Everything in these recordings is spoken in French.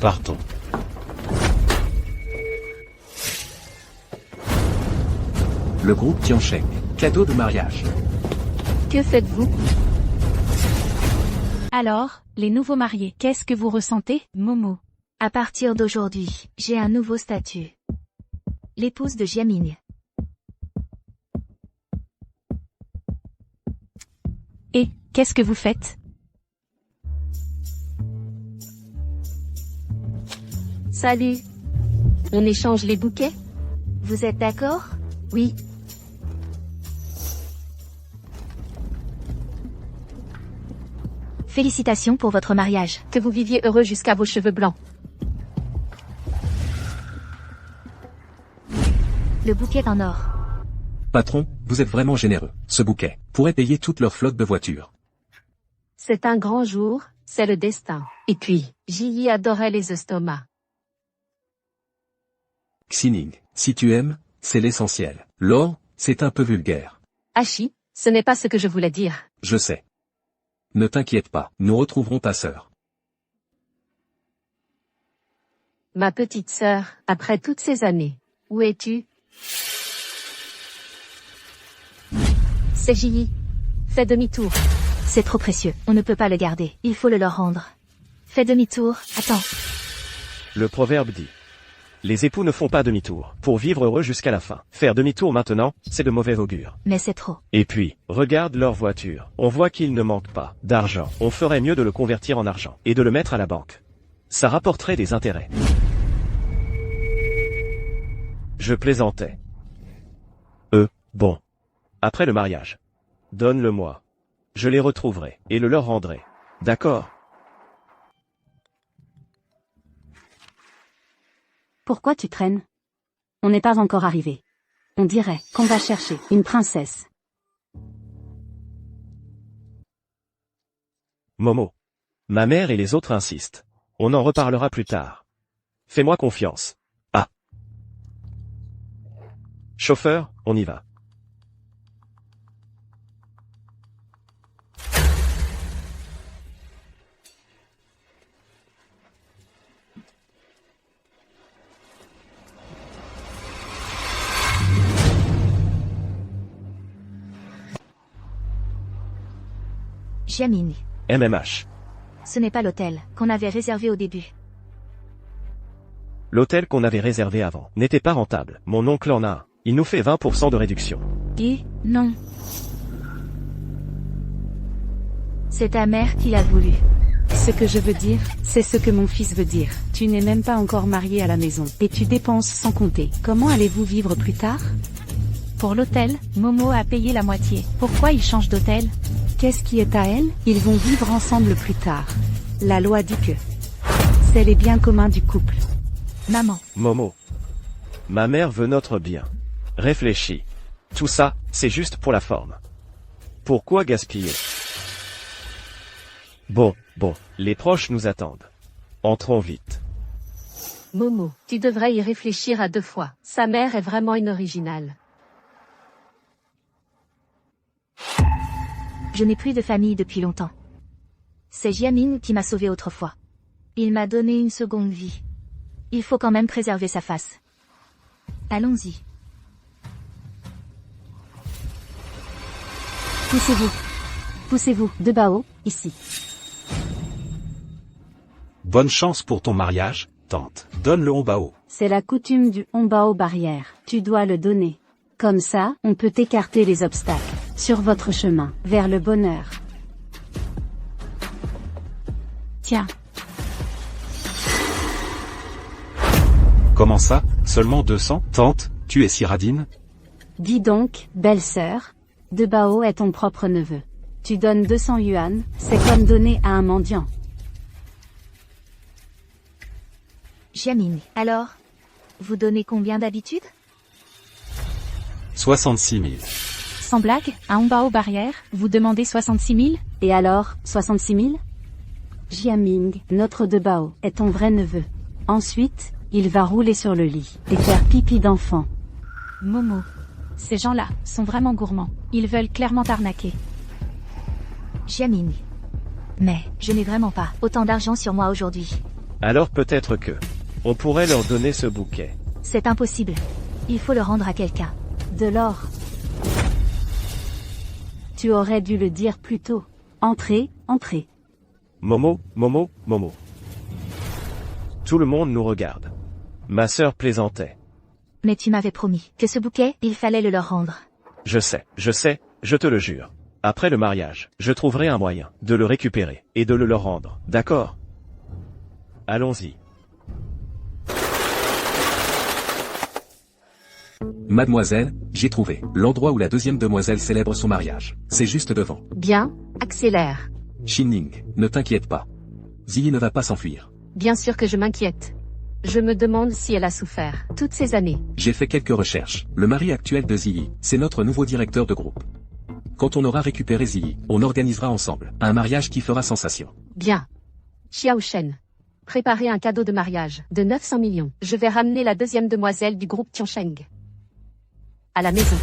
Partons. Le groupe Tiancheng. Cadeau de mariage. Que faites-vous? Alors, les nouveaux mariés, qu'est-ce que vous ressentez, Momo? À partir d'aujourd'hui, j'ai un nouveau statut. L'épouse de Jiaming. Et, qu'est-ce que vous faites? Salut. On échange les bouquets? Vous êtes d'accord? Oui. Félicitations pour votre mariage. Que vous viviez heureux jusqu'à vos cheveux blancs. Le bouquet en or. Patron, vous êtes vraiment généreux. Ce bouquet pourrait payer toute leur flotte de voitures. C'est un grand jour, c'est le destin. Et puis, Ji adorait les estomacs. Xining, si tu aimes, c'est l'essentiel. L'or, c'est un peu vulgaire. Hachi, ce n'est pas ce que je voulais dire. Je sais. Ne t'inquiète pas, nous retrouverons ta sœur. Ma petite sœur, après toutes ces années, où es-tu? C'est Ji. Fais demi-tour. C'est trop précieux, on ne peut pas le garder, il faut le leur rendre. Fais demi-tour, attends. Le proverbe dit: les époux ne font pas demi-tour, pour vivre heureux jusqu'à la fin. Faire demi-tour maintenant, c'est de mauvais augure. Mais c'est trop. Et puis, regarde leur voiture. On voit qu'il ne manque pas d'argent. On ferait mieux de le convertir en argent, et de le mettre à la banque. Ça rapporterait des intérêts. Je plaisantais. Bon. Après le mariage. Donne-le-moi. Je les retrouverai, et le leur rendrai. D'accord? Pourquoi tu traînes? On n'est pas encore arrivé. On dirait qu'on va chercher une princesse. Momo. Ma mère et les autres insistent. On en reparlera plus tard. Fais-moi confiance. Ah. Chauffeur, on y va. Jiaming. MMH. Ce n'est pas l'hôtel qu'on avait réservé au début. L'hôtel qu'on avait réservé avant n'était pas rentable. Mon oncle en a un. Il nous fait 20% de réduction. Et, non. C'est ta mère qui l'a voulu. Ce que je veux dire, c'est ce que mon fils veut dire. Tu n'es même pas encore marié à la maison, et tu dépenses sans compter. Comment allez-vous vivre plus tard? Pour l'hôtel, Momo a payé la moitié. Pourquoi il change d'hôtel? Qu'est-ce qui est à elle? Ils vont vivre ensemble plus tard. La loi dit que c'est les biens communs du couple. Maman. Momo. Ma mère veut notre bien. Réfléchis. Tout ça, c'est juste pour la forme. Pourquoi gaspiller? Bon, les proches nous attendent. Entrons vite. Momo, tu devrais y réfléchir à 2 fois. Sa mère est vraiment une originale. Je n'ai plus de famille depuis longtemps. C'est Jiaming qui m'a sauvé autrefois. Il m'a donné une seconde vie. Il faut quand même préserver sa face. Allons-y. Poussez-vous. Poussez-vous, de Bao, ici. Bonne chance pour ton mariage, tante. Donne le Honbao. C'est la coutume du Honbao barrière. Tu dois le donner. Comme ça, on peut écarter les obstacles sur votre chemin vers le bonheur. Tiens. Comment ça, seulement 200? Tante, tu es si radine? Dis donc, belle-sœur, de Bao est ton propre neveu. Tu donnes 200 yuan, c'est comme donner à un mendiant. Jiaming. Alors, vous donnez combien d'habitude? 66 000. Sans blague, à Honbao barrière, vous demandez 66 000? Et alors, 66 000? Jiaming, notre de Bao, est ton vrai neveu. Ensuite, il va rouler sur le lit et faire pipi d'enfant. Momo. Ces gens-là sont vraiment gourmands. Ils veulent clairement t'arnaquer. Jiaming. Mais, je n'ai vraiment pas autant d'argent sur moi aujourd'hui. Alors peut-être que on pourrait leur donner ce bouquet. C'est impossible. Il faut le rendre à quelqu'un. De l'or. Tu aurais dû le dire plus tôt. Entrez, entrez. Momo, Momo, Momo. Tout le monde nous regarde. Ma sœur plaisantait. Mais tu m'avais promis que ce bouquet, il fallait le leur rendre. Je sais, je te le jure. Après le mariage, je trouverai un moyen de le récupérer et de le leur rendre, d'accord? Allons-y. Mademoiselle, j'ai trouvé l'endroit où la deuxième demoiselle célèbre son mariage. C'est juste devant. Bien, accélère. Xinning, ne t'inquiète pas. Ziyi ne va pas s'enfuir. Bien sûr que je m'inquiète. Je me demande si elle a souffert toutes ces années. J'ai fait quelques recherches. Le mari actuel de Ziyi, c'est notre nouveau directeur de groupe. Quand on aura récupéré Ziyi, on organisera ensemble un mariage qui fera sensation. Bien. Xiao Shen. Préparez un cadeau de mariage de 900 millions. Je vais ramener la deuxième demoiselle du groupe Tiansheng à la maison.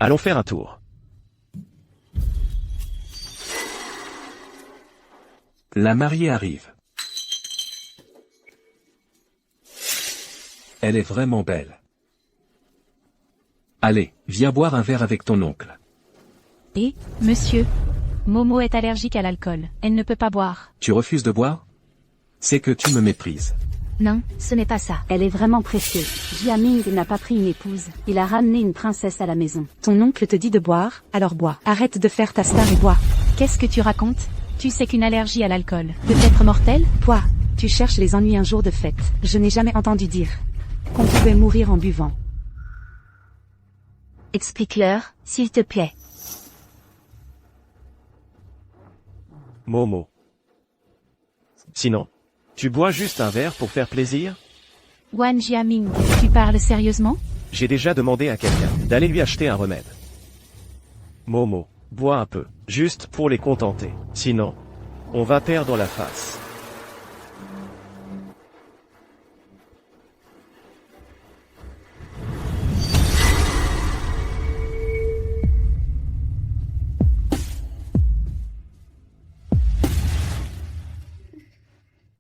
Allons faire un tour. La mariée arrive. Elle est vraiment belle. Allez, viens boire un verre avec ton oncle. Et, monsieur, Momo est allergique à l'alcool. Elle ne peut pas boire. Tu refuses de boire? C'est que tu me méprises. Non, ce n'est pas ça. Elle est vraiment pressée. Jiaming n'a pas pris une épouse. Il a ramené une princesse à la maison. Ton oncle te dit de boire, alors bois. Arrête de faire ta star et bois. Qu'est-ce que tu racontes? Tu sais qu'une allergie à l'alcool peut être mortelle? Toi, tu cherches les ennuis un jour de fête. Je n'ai jamais entendu dire qu'on pouvait mourir en buvant. Explique-leur, s'il te plaît. Momo. Sinon, tu bois juste un verre pour faire plaisir? Wan Jiaming, tu parles sérieusement? J'ai déjà demandé à quelqu'un d'aller lui acheter un remède. Momo, bois un peu, juste pour les contenter. Sinon, on va perdre la face.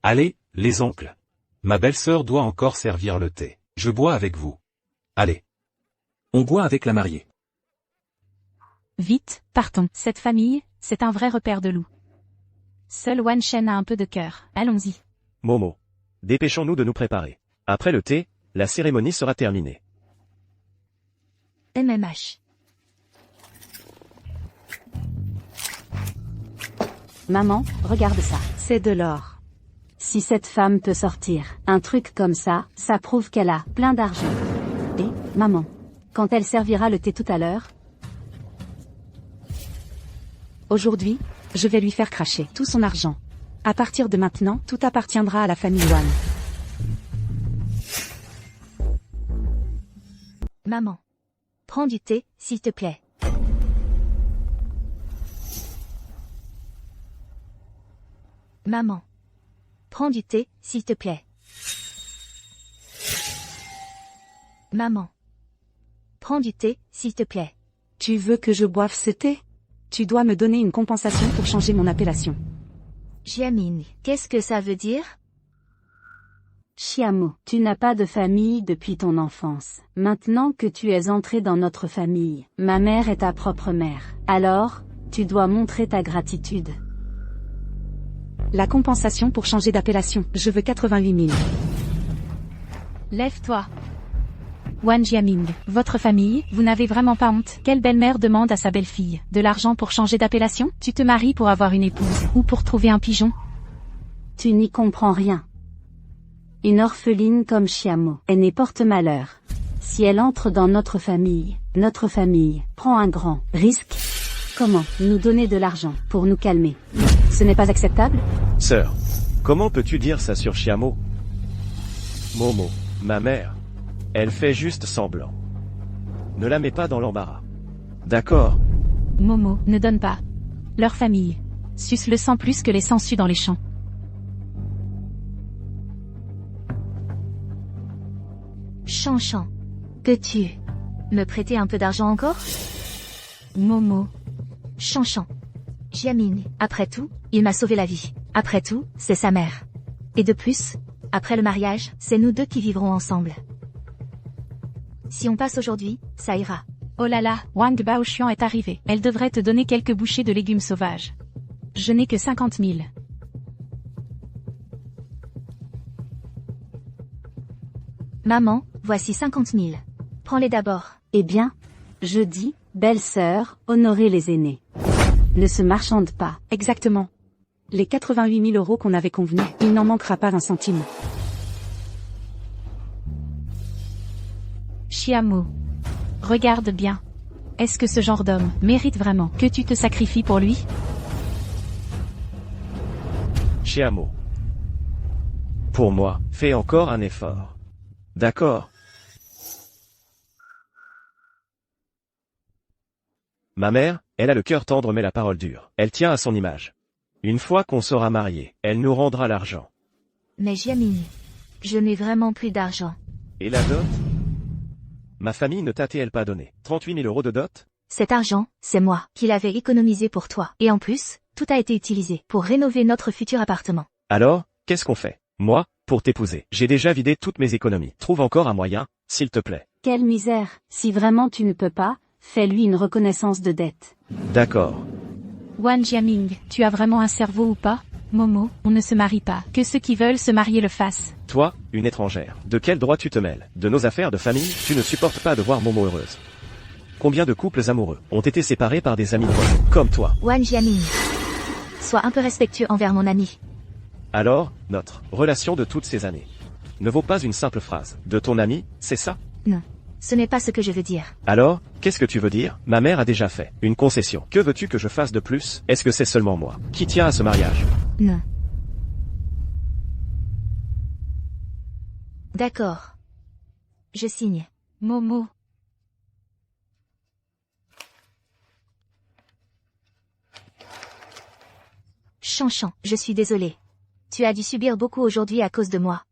Allez, les oncles. Ma belle-sœur doit encore servir le thé. Je bois avec vous. Allez. On boit avec la mariée. Vite, partons. Cette famille, c'est un vrai repère de loup. Seul Wan Shen a un peu de cœur. Allons-y. Momo, dépêchons-nous de nous préparer. Après le thé, la cérémonie sera terminée. MMH. Maman, regarde ça. C'est de l'or. Si cette femme peut sortir un truc comme ça prouve qu'elle a plein d'argent. Et, maman, quand elle servira le thé tout à l'heure, aujourd'hui, je vais lui faire cracher tout son argent. À partir de maintenant, tout appartiendra à la famille Wan. Maman. Prends du thé, s'il te plaît. Maman. Prends du thé, s'il te plaît. Maman. Prends du thé, s'il te plaît. Tu veux que je boive ce thé? Tu dois me donner une compensation pour changer mon appellation. Jiaming, qu'est-ce que ça veut dire? Xiamo, tu n'as pas de famille depuis ton enfance. Maintenant que tu es entré dans notre famille, ma mère est ta propre mère. Alors, tu dois montrer ta gratitude. La compensation pour changer d'appellation. Je veux 88 000. Lève-toi. Wan Jiaming, votre famille, vous n'avez vraiment pas honte? Quelle belle-mère demande à sa belle-fille de l'argent pour changer d'appellation? Tu te maries pour avoir une épouse, ou pour trouver un pigeon? Tu n'y comprends rien. Une orpheline comme Xiamo est née porte-malheur. Si elle entre dans notre famille prend un grand risque. Comment nous donner de l'argent pour nous calmer? Ce n'est pas acceptable? Sœur, comment peux-tu dire ça sur Xiamo? Momo, ma mère, elle fait juste semblant. Ne la mets pas dans l'embarras. D'accord? Momo, ne donne pas. Leur famille. Suce le sang plus que les sangsues dans les champs. Chanchan. Peux-tu me prêter un peu d'argent encore? Momo. Chanchan. Jiaming, après tout, il m'a sauvé la vie. Après tout, c'est sa mère. Et de plus, après le mariage, c'est nous deux qui vivrons ensemble. Si on passe aujourd'hui, ça ira. Oh là là, Wang Baoxian est arrivée. Elle devrait te donner quelques bouchées de légumes sauvages. Je n'ai que 50 000. Maman, voici 50 000. Prends-les d'abord. Eh bien, je dis, belle-sœur, honorez les aînés. Ne se marchande pas. Exactement. Les 88 000 € qu'on avait convenus, il n'en manquera pas un centime. Chiamo. Regarde bien. Est-ce que ce genre d'homme mérite vraiment que tu te sacrifies pour lui? Chiamo. Pour moi, fais encore un effort. D'accord. Ma mère, elle a le cœur tendre mais la parole dure. Elle tient à son image. Une fois qu'on sera mariés, elle nous rendra l'argent. Mais Jiaming, je n'ai vraiment plus d'argent. Et la dot? Ma famille ne t'a-t-elle pas donné 38 000 € de dot? Cet argent, c'est moi qui l'avais économisé pour toi. Et en plus, tout a été utilisé pour rénover notre futur appartement. Alors, qu'est-ce qu'on fait? Moi, pour t'épouser, j'ai déjà vidé toutes mes économies. Trouve encore un moyen, s'il te plaît. Quelle misère. Si vraiment tu ne peux pas, fais-lui une reconnaissance de dette. D'accord. Wan Jiaming, tu as vraiment un cerveau ou pas? Momo, on ne se marie pas. Que ceux qui veulent se marier le fassent. Toi, une étrangère, de quel droit tu te mêles? De nos affaires de famille, tu ne supportes pas de voir Momo heureuse. Combien de couples amoureux ont été séparés par des amis proches, comme toi? Wan Jiaming, sois un peu respectueux envers mon ami. Alors, notre relation de toutes ces années ne vaut pas une simple phrase. De ton ami, c'est ça? Non, ce n'est pas ce que je veux dire. Alors, qu'est-ce que tu veux dire? Ma mère a déjà fait une concession. Que veux-tu que je fasse de plus? Est-ce que c'est seulement moi qui tiens à ce mariage? Non. D'accord. Je signe. Momo. Chanchan, je suis désolée. Tu as dû subir beaucoup aujourd'hui à cause de moi.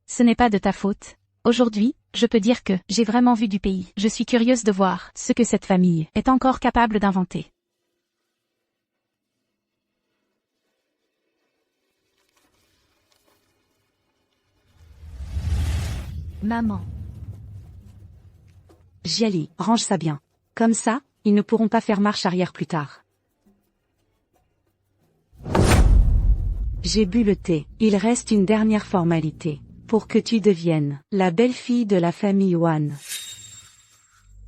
Ce n'est pas de ta faute. Aujourd'hui, je peux dire que j'ai vraiment vu du pays. Je suis curieuse de voir ce que cette famille est encore capable d'inventer. Maman. Jiali, range ça bien. Comme ça, ils ne pourront pas faire marche arrière plus tard. J'ai bu le thé. Il reste une dernière formalité. Pour que tu deviennes la belle-fille de la famille Wan.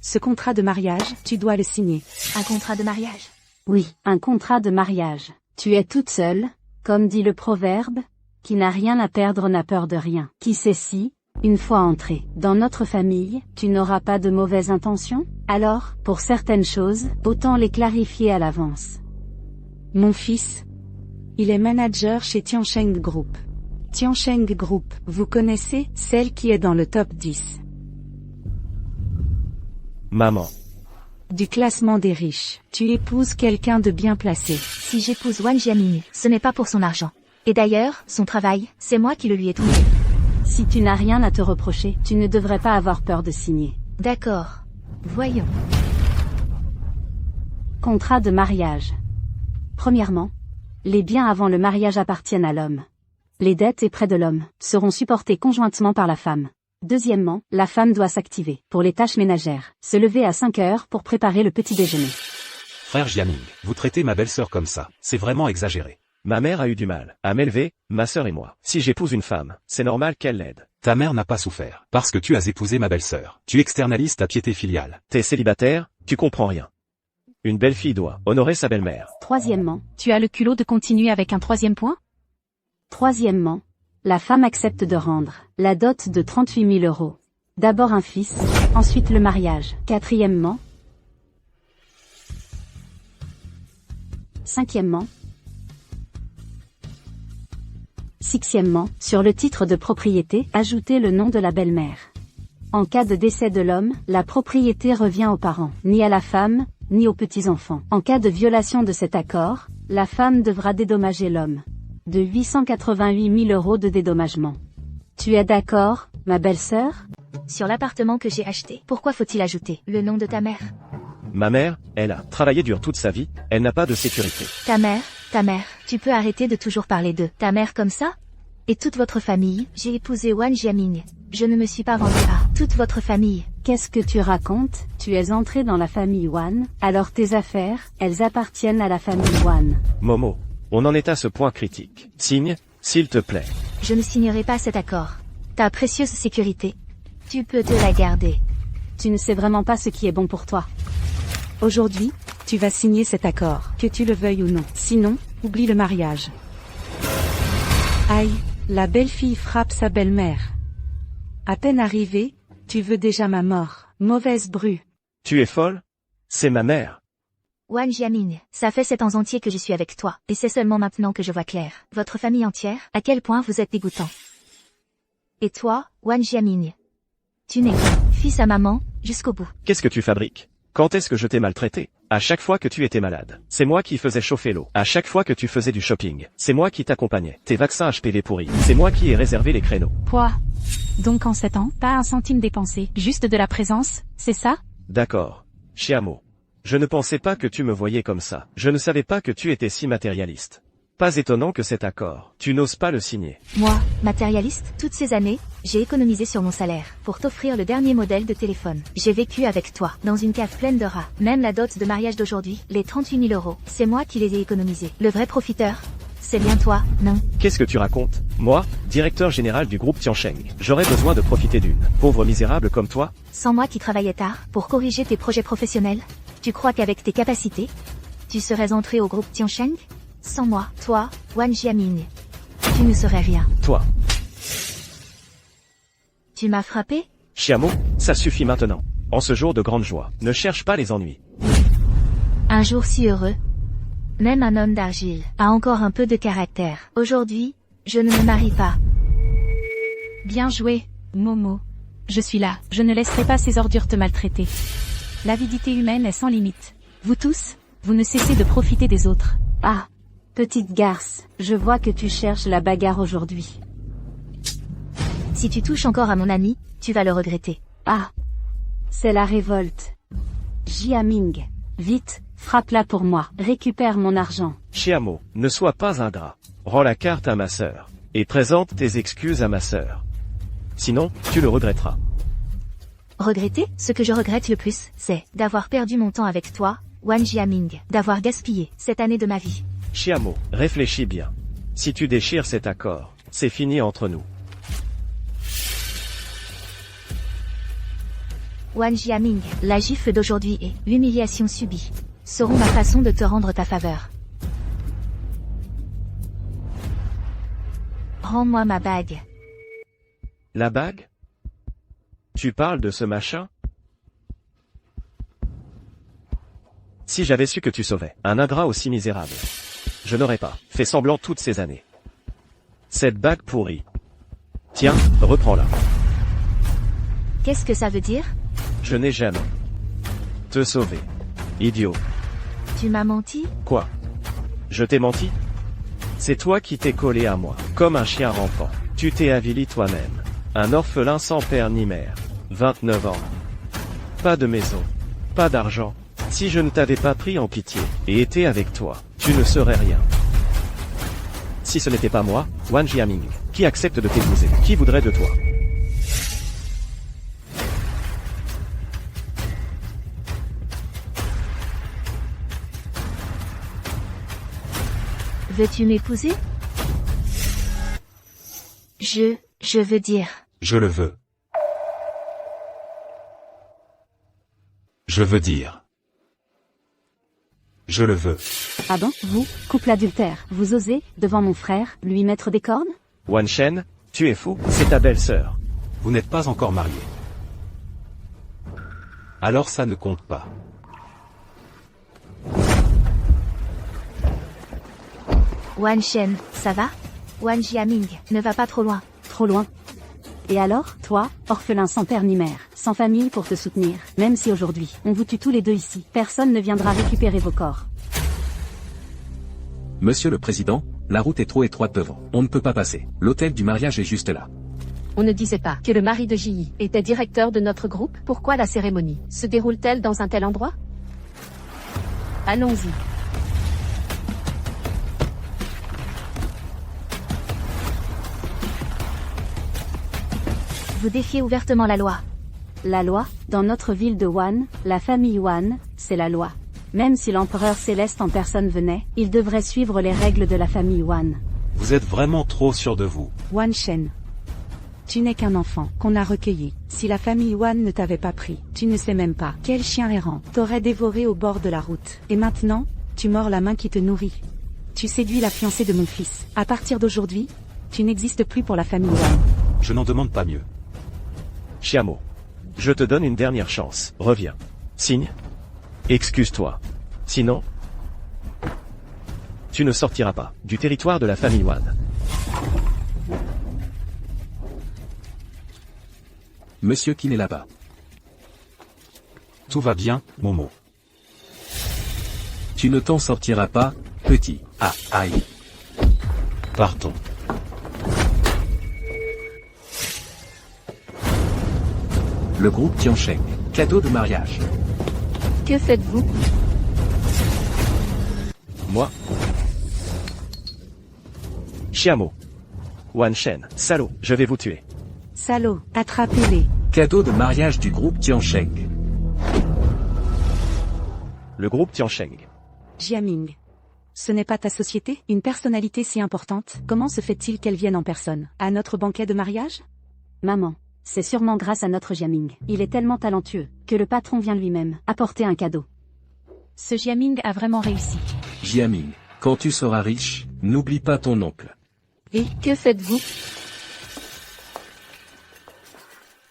Ce contrat de mariage, tu dois le signer. Un contrat de mariage? Oui, un contrat de mariage. Tu es toute seule, comme dit le proverbe, qui n'a rien à perdre n'a peur de rien. Qui sait si, une fois entré dans notre famille, tu n'auras pas de mauvaises intentions? Alors, pour certaines choses, autant les clarifier à l'avance. Mon fils, il est manager chez Tiansheng Group. Tiansheng Group, vous connaissez, celle qui est dans le top 10. Maman. Du classement des riches. Tu épouses quelqu'un de bien placé. Si j'épouse Wan Jiaming, ce n'est pas pour son argent. Et d'ailleurs, son travail, c'est moi qui le lui ai trouvé. Si tu n'as rien à te reprocher, tu ne devrais pas avoir peur de signer. D'accord. Voyons. Contrat de mariage. Premièrement, les biens avant le mariage appartiennent à l'homme. Les dettes et prêts de l'homme seront supportés conjointement par la femme. Deuxièmement, la femme doit s'activer pour les tâches ménagères, se lever à 5 heures pour préparer le petit déjeuner. Frère Jiaming, vous traitez ma belle-sœur comme ça, c'est vraiment exagéré. Ma mère a eu du mal à m'élever, ma sœur et moi. Si j'épouse une femme, c'est normal qu'elle l'aide. Ta mère n'a pas souffert, parce que tu as épousé ma belle-sœur. Tu externalises ta piété filiale. T'es célibataire, tu comprends rien. Une belle fille doit honorer sa belle-mère. Troisièmement, Tu as le culot de continuer avec un troisième point? Troisièmement, la femme accepte de rendre la dot de 38 000 €. D'abord un fils, ensuite le mariage. Quatrièmement. Cinquièmement. Sixièmement, sur le titre de propriété, ajoutez le nom de la belle-mère. En cas de décès de l'homme, la propriété revient aux parents, ni à la femme, ni aux petits-enfants. En cas de violation de cet accord, la femme devra dédommager l'homme de 888 000 € de dédommagement. Tu es d'accord, ma belle-sœur? sur l'appartement que j'ai acheté. Pourquoi faut-il ajouter le nom de ta mère? Ma mère, elle a travaillé dur toute sa vie, elle n'a pas de sécurité. Ta mère, tu peux arrêter de toujours parler de ta mère comme ça? Et toute votre famille, j'ai épousé Wan Jiaming. Je ne me suis pas vendue à toute votre famille. Qu'est-ce que tu racontes? Tu es entré dans la famille Wan, alors tes affaires, elles appartiennent à la famille Wan. Momo, on en est à ce point critique. Signe, s'il te plaît. Je ne signerai pas cet accord. Ta précieuse sécurité, tu peux te la garder. Tu ne sais vraiment pas ce qui est bon pour toi. Aujourd'hui, tu vas signer cet accord, que tu le veuilles ou non. Sinon, oublie le mariage. Aïe, la belle-fille frappe sa belle-mère. À peine arrivée, tu veux déjà ma mort. Mauvaise bru. Tu es folle? C'est ma mère. Wan Jiaming, ça fait 7 ans entiers que je suis avec toi, et c'est seulement maintenant que je vois clair. Votre famille entière, à quel point vous êtes dégoûtant. Et toi, Wan Jiaming, tu n'es qu'un fils à maman, jusqu'au bout. Qu'est-ce que tu fabriques? Quand est-ce que je t'ai maltraité? À chaque fois que tu étais malade, c'est moi qui faisais chauffer l'eau. À chaque fois que tu faisais du shopping, c'est moi qui t'accompagnais. Tes vaccins HPV pourris, c'est moi qui ai réservé les créneaux. Quoi? Donc en 7 ans, pas un centime dépensé, juste de la présence, c'est ça? D'accord. Chiamo. Je ne pensais pas que tu me voyais comme ça. Je ne savais pas que tu étais si matérialiste. Pas étonnant que cet accord, tu n'oses pas le signer. Moi, matérialiste, toutes ces années, j'ai économisé sur mon salaire pour t'offrir le dernier modèle de téléphone. J'ai vécu avec toi, dans une cave pleine de rats. Même la dot de mariage d'aujourd'hui, les 38 000 €, c'est moi qui les ai économisés. Le vrai profiteur, c'est bien toi, non? Qu'est-ce que tu racontes? Moi, directeur général du groupe Tiansheng, j'aurais besoin de profiter d'une pauvre misérable comme toi? Sans moi qui travaillais tard, pour corriger tes projets professionnels? Tu crois qu'avec tes capacités, tu serais entré au groupe Tiansheng? Sans moi, toi, Wan Jiaming, tu ne serais rien. Toi. Tu m'as frappé? Chiamo, ça suffit maintenant. En ce jour de grande joie, ne cherche pas les ennuis. Un jour si heureux. Même un homme d'argile a encore un peu de caractère. Aujourd'hui, je ne me marie pas. Bien joué, Momo. Je suis là, je ne laisserai pas ces ordures te maltraiter. L'avidité humaine est sans limite. Vous tous, vous ne cessez de profiter des autres. Ah, petite garce, je vois que tu cherches la bagarre aujourd'hui. Si tu touches encore à mon ami, tu vas le regretter. Ah, c'est la révolte. Jiaming, vite, frappe-la pour moi, récupère mon argent. Chiamo, ne sois pas ingrat. Rends la carte à ma sœur. Et présente tes excuses à ma sœur. Sinon, tu le regretteras. Regretter? Ce que je regrette le plus, c'est d'avoir perdu mon temps avec toi, Wan Jiaming, d'avoir gaspillé cette année de ma vie. Chiamo, réfléchis bien. Si tu déchires cet accord, c'est fini entre nous. Wan Jiaming, la gifle d'aujourd'hui et l'humiliation subie seront ma façon de te rendre ta faveur. Rends-moi ma bague. La bague? Tu parles de ce machin? Si j'avais su que tu sauvais un ingrat aussi misérable, je n'aurais pas fait semblant toutes ces années. Cette bague pourrie. Tiens, reprends-la. Qu'est-ce que ça veut dire? Je n'ai jamais te sauvé. Idiot. Tu m'as menti? Quoi? Je t'ai menti? C'est toi qui t'es collé à moi, comme un chien rampant. Tu t'es avili toi-même. Un orphelin sans père ni mère. 29 ans. Pas de maison. Pas d'argent. Si je ne t'avais pas pris en pitié, et été avec toi, tu ne serais rien. Si ce n'était pas moi, Wan Jiaming, qui accepte de t'épouser, qui voudrait de toi? Veux-tu m'épouser? Je veux dire. Je le veux. Je veux dire. Je le veux. Ah bon, vous, couple adultère, vous osez, devant mon frère, lui mettre des cornes? Wan Shen, tu es fou, c'est ta belle-sœur. Vous n'êtes pas encore marié. Alors ça ne compte pas. Wan Shen, ça va? Wan Jiaming, ne va pas trop loin. Trop loin. Et alors, toi, orphelin sans père ni mère, sans famille pour te soutenir, même si aujourd'hui, on vous tue tous les deux ici, personne ne viendra récupérer vos corps. Monsieur le Président, la route est trop étroite devant. On ne peut pas passer. L'hôtel du mariage est juste là. On ne disait pas que le mari de Ji était directeur de notre groupe. Pourquoi la cérémonie se déroule-t-elle dans un tel endroit? Allons-y. Vous défiez ouvertement la loi. La loi, dans notre ville de Wan, la famille Wan, c'est la loi. Même si l'empereur céleste en personne venait, il devrait suivre les règles de la famille Wan. Vous êtes vraiment trop sûr de vous. Wan Shen. Tu n'es qu'un enfant qu'on a recueilli. Si la famille Wan ne t'avait pas pris, tu ne sais même pas quel chien errant t'aurait dévoré au bord de la route. Et maintenant, tu mords la main qui te nourrit. Tu séduis la fiancée de mon fils. À partir d'aujourd'hui, tu n'existes plus pour la famille Wan. Je n'en demande pas mieux. Chiamo. Je te donne une dernière chance. Reviens. Signe. Excuse-toi. Sinon, tu ne sortiras pas du territoire de la famille Wan. Monsieur Qin est là-bas. Tout va bien, Momo. Tu ne t'en sortiras pas, petit. Ah, aïe. Pardon. Le groupe Tiansheng. Cadeau de mariage. Que faites-vous? Moi. Chiamo. Wan Shen. Salaud, je vais vous tuer. Salaud, attrapez-les. Cadeau de mariage du groupe Tiansheng. Le groupe Tiansheng. Jiaming. Ce n'est pas ta société, une personnalité si importante, comment se fait-il qu'elle vienne en personne, à notre banquet de mariage? Maman, c'est sûrement grâce à notre Jiaming. Il est tellement talentueux, que le patron vient lui-même apporter un cadeau. Ce Jiaming a vraiment réussi. Jiaming, quand tu seras riche, n'oublie pas ton oncle. Et que faites-vous?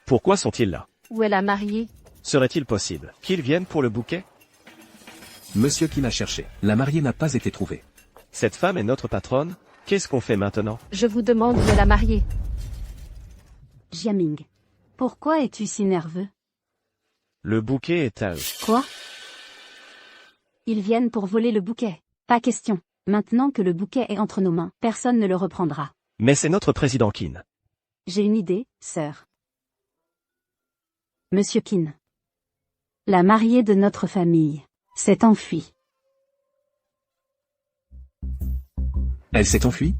Pourquoi sont-ils là? Où est la mariée? Serait-il possible qu'ils viennent pour le bouquet? Monsieur Qin a cherché. La mariée n'a pas été trouvée. Cette femme est notre patronne. Qu'est-ce qu'on fait maintenant? Je vous demande de la marier. Jiaming. Pourquoi es-tu si nerveux? Le bouquet est à eux. Quoi? Ils viennent pour voler le bouquet. Pas question. Maintenant que le bouquet est entre nos mains, personne ne le reprendra. Mais c'est notre président Qin. J'ai une idée, sœur. Monsieur Qin. La mariée de notre famille s'est enfuie. Elle s'est enfuie?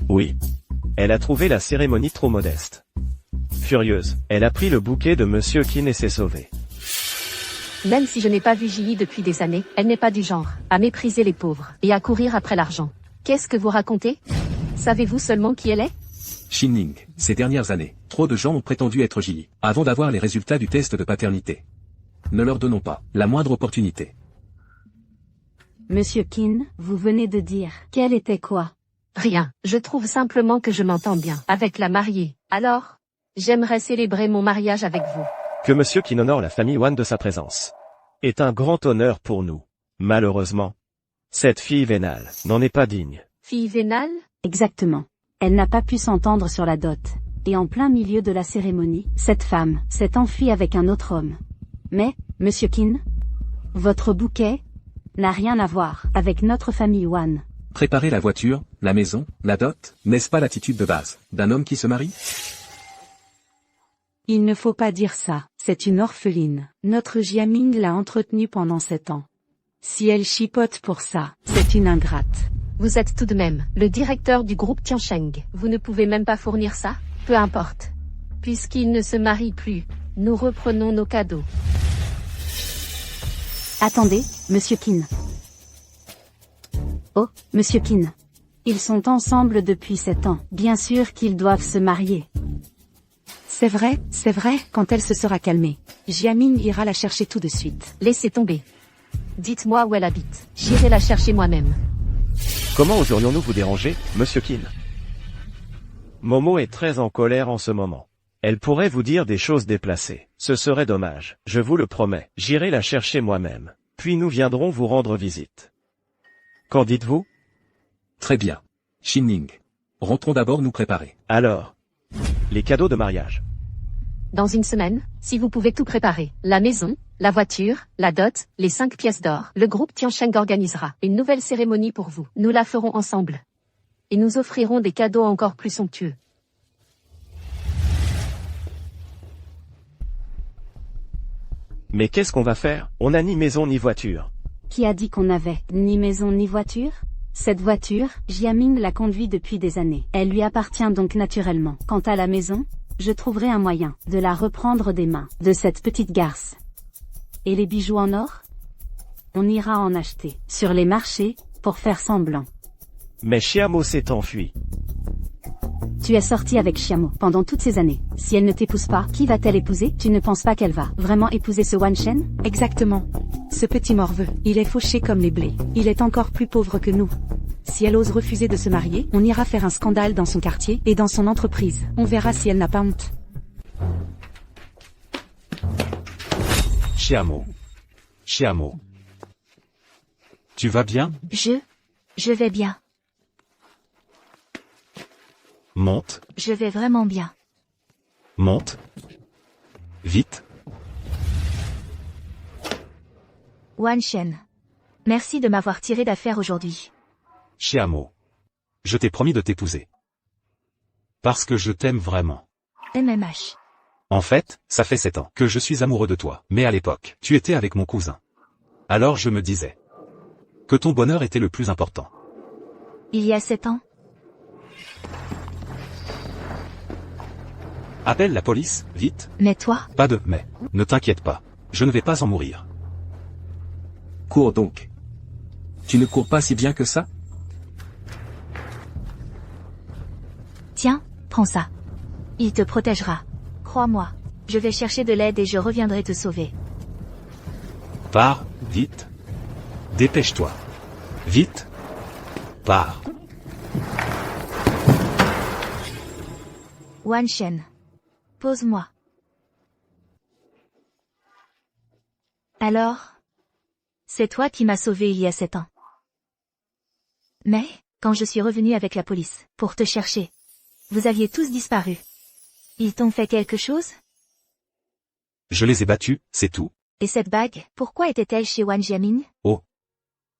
Oui. Elle a trouvé la cérémonie trop modeste. Furieuse, elle a pris le bouquet de Monsieur Qin et s'est sauvée. Même si je n'ai pas vu Ji depuis des années, elle n'est pas du genre à mépriser les pauvres et à courir après l'argent. Qu'est-ce que vous racontez? Savez-vous seulement qui elle est? Xinning, ces dernières années, trop de gens ont prétendu être Ji, avant d'avoir les résultats du test de paternité. Ne leur donnons pas la moindre opportunité. Monsieur Qin, vous venez de dire qu'elle était quoi? Rien, je trouve simplement que je m'entends bien avec la mariée. Alors, j'aimerais célébrer mon mariage avec vous. Que Monsieur Qin honore la famille Wan de sa présence est un grand honneur pour nous. Malheureusement, cette fille vénale n'en est pas digne. Fille vénale? Exactement. Elle n'a pas pu s'entendre sur la dot. Et en plein milieu de la cérémonie, cette femme s'est enfuie avec un autre homme. Mais, Monsieur Qin, votre bouquet n'a rien à voir avec notre famille Wan. Préparer la voiture, la maison, la dot, n'est-ce pas l'attitude de base d'un homme qui se marie? Il ne faut pas dire ça, c'est une orpheline. Notre Jiaming l'a entretenue pendant 7 ans. Si elle chipote pour ça, c'est une ingrate. Vous êtes tout de même le directeur du groupe Tiansheng. Vous ne pouvez même pas fournir ça? Peu importe. Puisqu'il ne se marie plus, nous reprenons nos cadeaux. Attendez, Monsieur Qin. Oh, Monsieur Qin. Ils sont ensemble depuis 7 ans. Bien sûr qu'ils doivent se marier. C'est vrai, quand elle se sera calmée. Jiaming ira la chercher tout de suite. Laissez tomber. Dites-moi où elle habite. J'irai la chercher moi-même. Comment oserions-nous vous déranger, Monsieur Qin? Momo est très en colère en ce moment. Elle pourrait vous dire des choses déplacées. Ce serait dommage. Je vous le promets. J'irai la chercher moi-même. Puis nous viendrons vous rendre visite. Qu'en dites-vous? Très bien. Xinning. Rentrons d'abord nous préparer. Alors, les cadeaux de mariage. Dans une semaine, si vous pouvez tout préparer, la maison, la voiture, la dot, les 5 pièces d'or, le groupe Tiansheng organisera une nouvelle cérémonie pour vous. Nous la ferons ensemble. et nous offrirons des cadeaux encore plus somptueux. Mais qu'est-ce qu'on va faire? On n'a ni maison ni voiture. Qui a dit qu'on n'avait ni maison ni voiture? Cette voiture, Jiaming la conduit depuis des années. Elle lui appartient donc naturellement. Quant à la maison, je trouverai un moyen de la reprendre des mains de cette petite garce. Et les bijoux en or? On ira en acheter sur les marchés, pour faire semblant. Mais Chiamo s'est enfui. Tu es sorti avec Chiamo pendant toutes ces années. Si elle ne t'épouse pas, qui va-t-elle épouser? Tu ne penses pas qu'elle va vraiment épouser ce Wan Shen? Exactement. Ce petit morveux, il est fauché comme les blés. Il est encore plus pauvre que nous. Si elle ose refuser de se marier, on ira faire un scandale dans son quartier et dans son entreprise. On verra si elle n'a pas honte. Chiamo. Chiamo. Tu vas bien? Je vais bien. Monte, Je vais vraiment bien. monte. Vite. Wan Shen. Merci de m'avoir tiré d'affaire aujourd'hui. Chiamo. Je t'ai promis de t'épouser. Parce que je t'aime vraiment. MMH. En fait, ça fait 7 ans que je suis amoureux de toi. Mais à l'époque, tu étais avec mon cousin. Alors je me disais que ton bonheur était le plus important. Il y a 7 ans? Appelle la police, vite. Mais toi? Pas de mais. Ne t'inquiète pas. Je ne vais pas en mourir. Cours donc. Tu ne cours pas si bien que ça? Tiens, prends ça. Il te protégera. Crois-moi. Je vais chercher de l'aide et je reviendrai te sauver. Pars, vite. Dépêche-toi. Vite. Pars. Wan Shen. Pose-moi. Alors? C'est toi qui m'as sauvé il y a 7 ans. Mais, quand je suis revenu avec la police, pour te chercher, vous aviez tous disparu. Ils t'ont fait quelque chose? Je les ai battus, c'est tout. Et cette bague, pourquoi était-elle chez Wan Jiaming? Oh.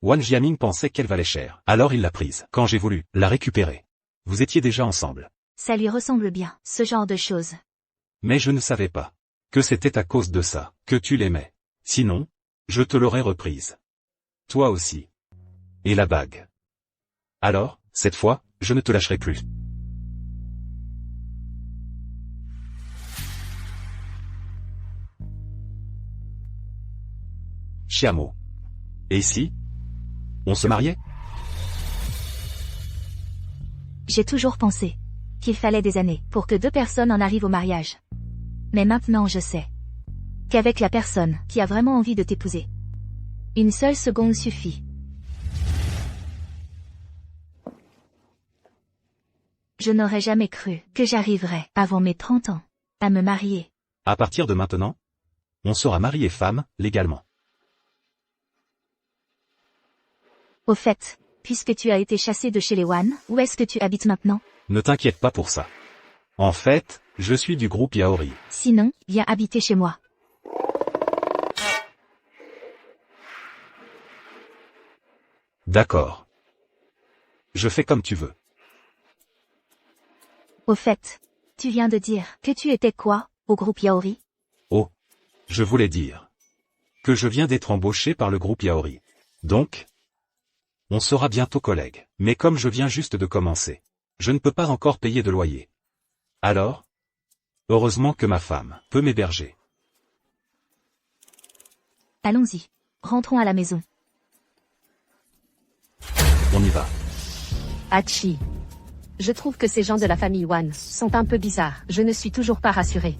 Wan Jiaming pensait qu'elle valait cher. Alors il l'a prise. Quand j'ai voulu la récupérer. Vous étiez déjà ensemble. Ça lui ressemble bien, ce genre de choses. Mais je ne savais pas que c'était à cause de ça que tu l'aimais. Sinon, je te l'aurais reprise. Toi aussi. Et la bague. Alors, cette fois, je ne te lâcherai plus. Chiamo. Et si on se mariait? J'ai toujours pensé qu'il fallait des années pour que 2 personnes en arrivent au mariage. Mais maintenant je sais qu'avec la personne qui a vraiment envie de t'épouser, une seule seconde suffit. Je n'aurais jamais cru que j'arriverais, avant mes 30 ans, à me marier. À partir de maintenant, on sera mari et femme, légalement. Au fait, puisque tu as été chassé de chez les Wan, où est-ce que tu habites maintenant? Ne t'inquiète pas pour ça. En fait, je suis du groupe Yaori. Sinon, viens habiter chez moi. D'accord. Je fais comme tu veux. Au fait, tu viens de dire que tu étais quoi, au groupe Yaori? Oh. Je voulais dire que je viens d'être embauché par le groupe Yaori. Donc, on sera bientôt collègues. Mais comme je viens juste de commencer, je ne peux pas encore payer de loyer. Alors, heureusement que ma femme peut m'héberger. Allons-y. Rentrons à la maison. On y va. Hachi. Je trouve que ces gens de la famille Wan sont un peu bizarres. Je ne suis toujours pas rassurée.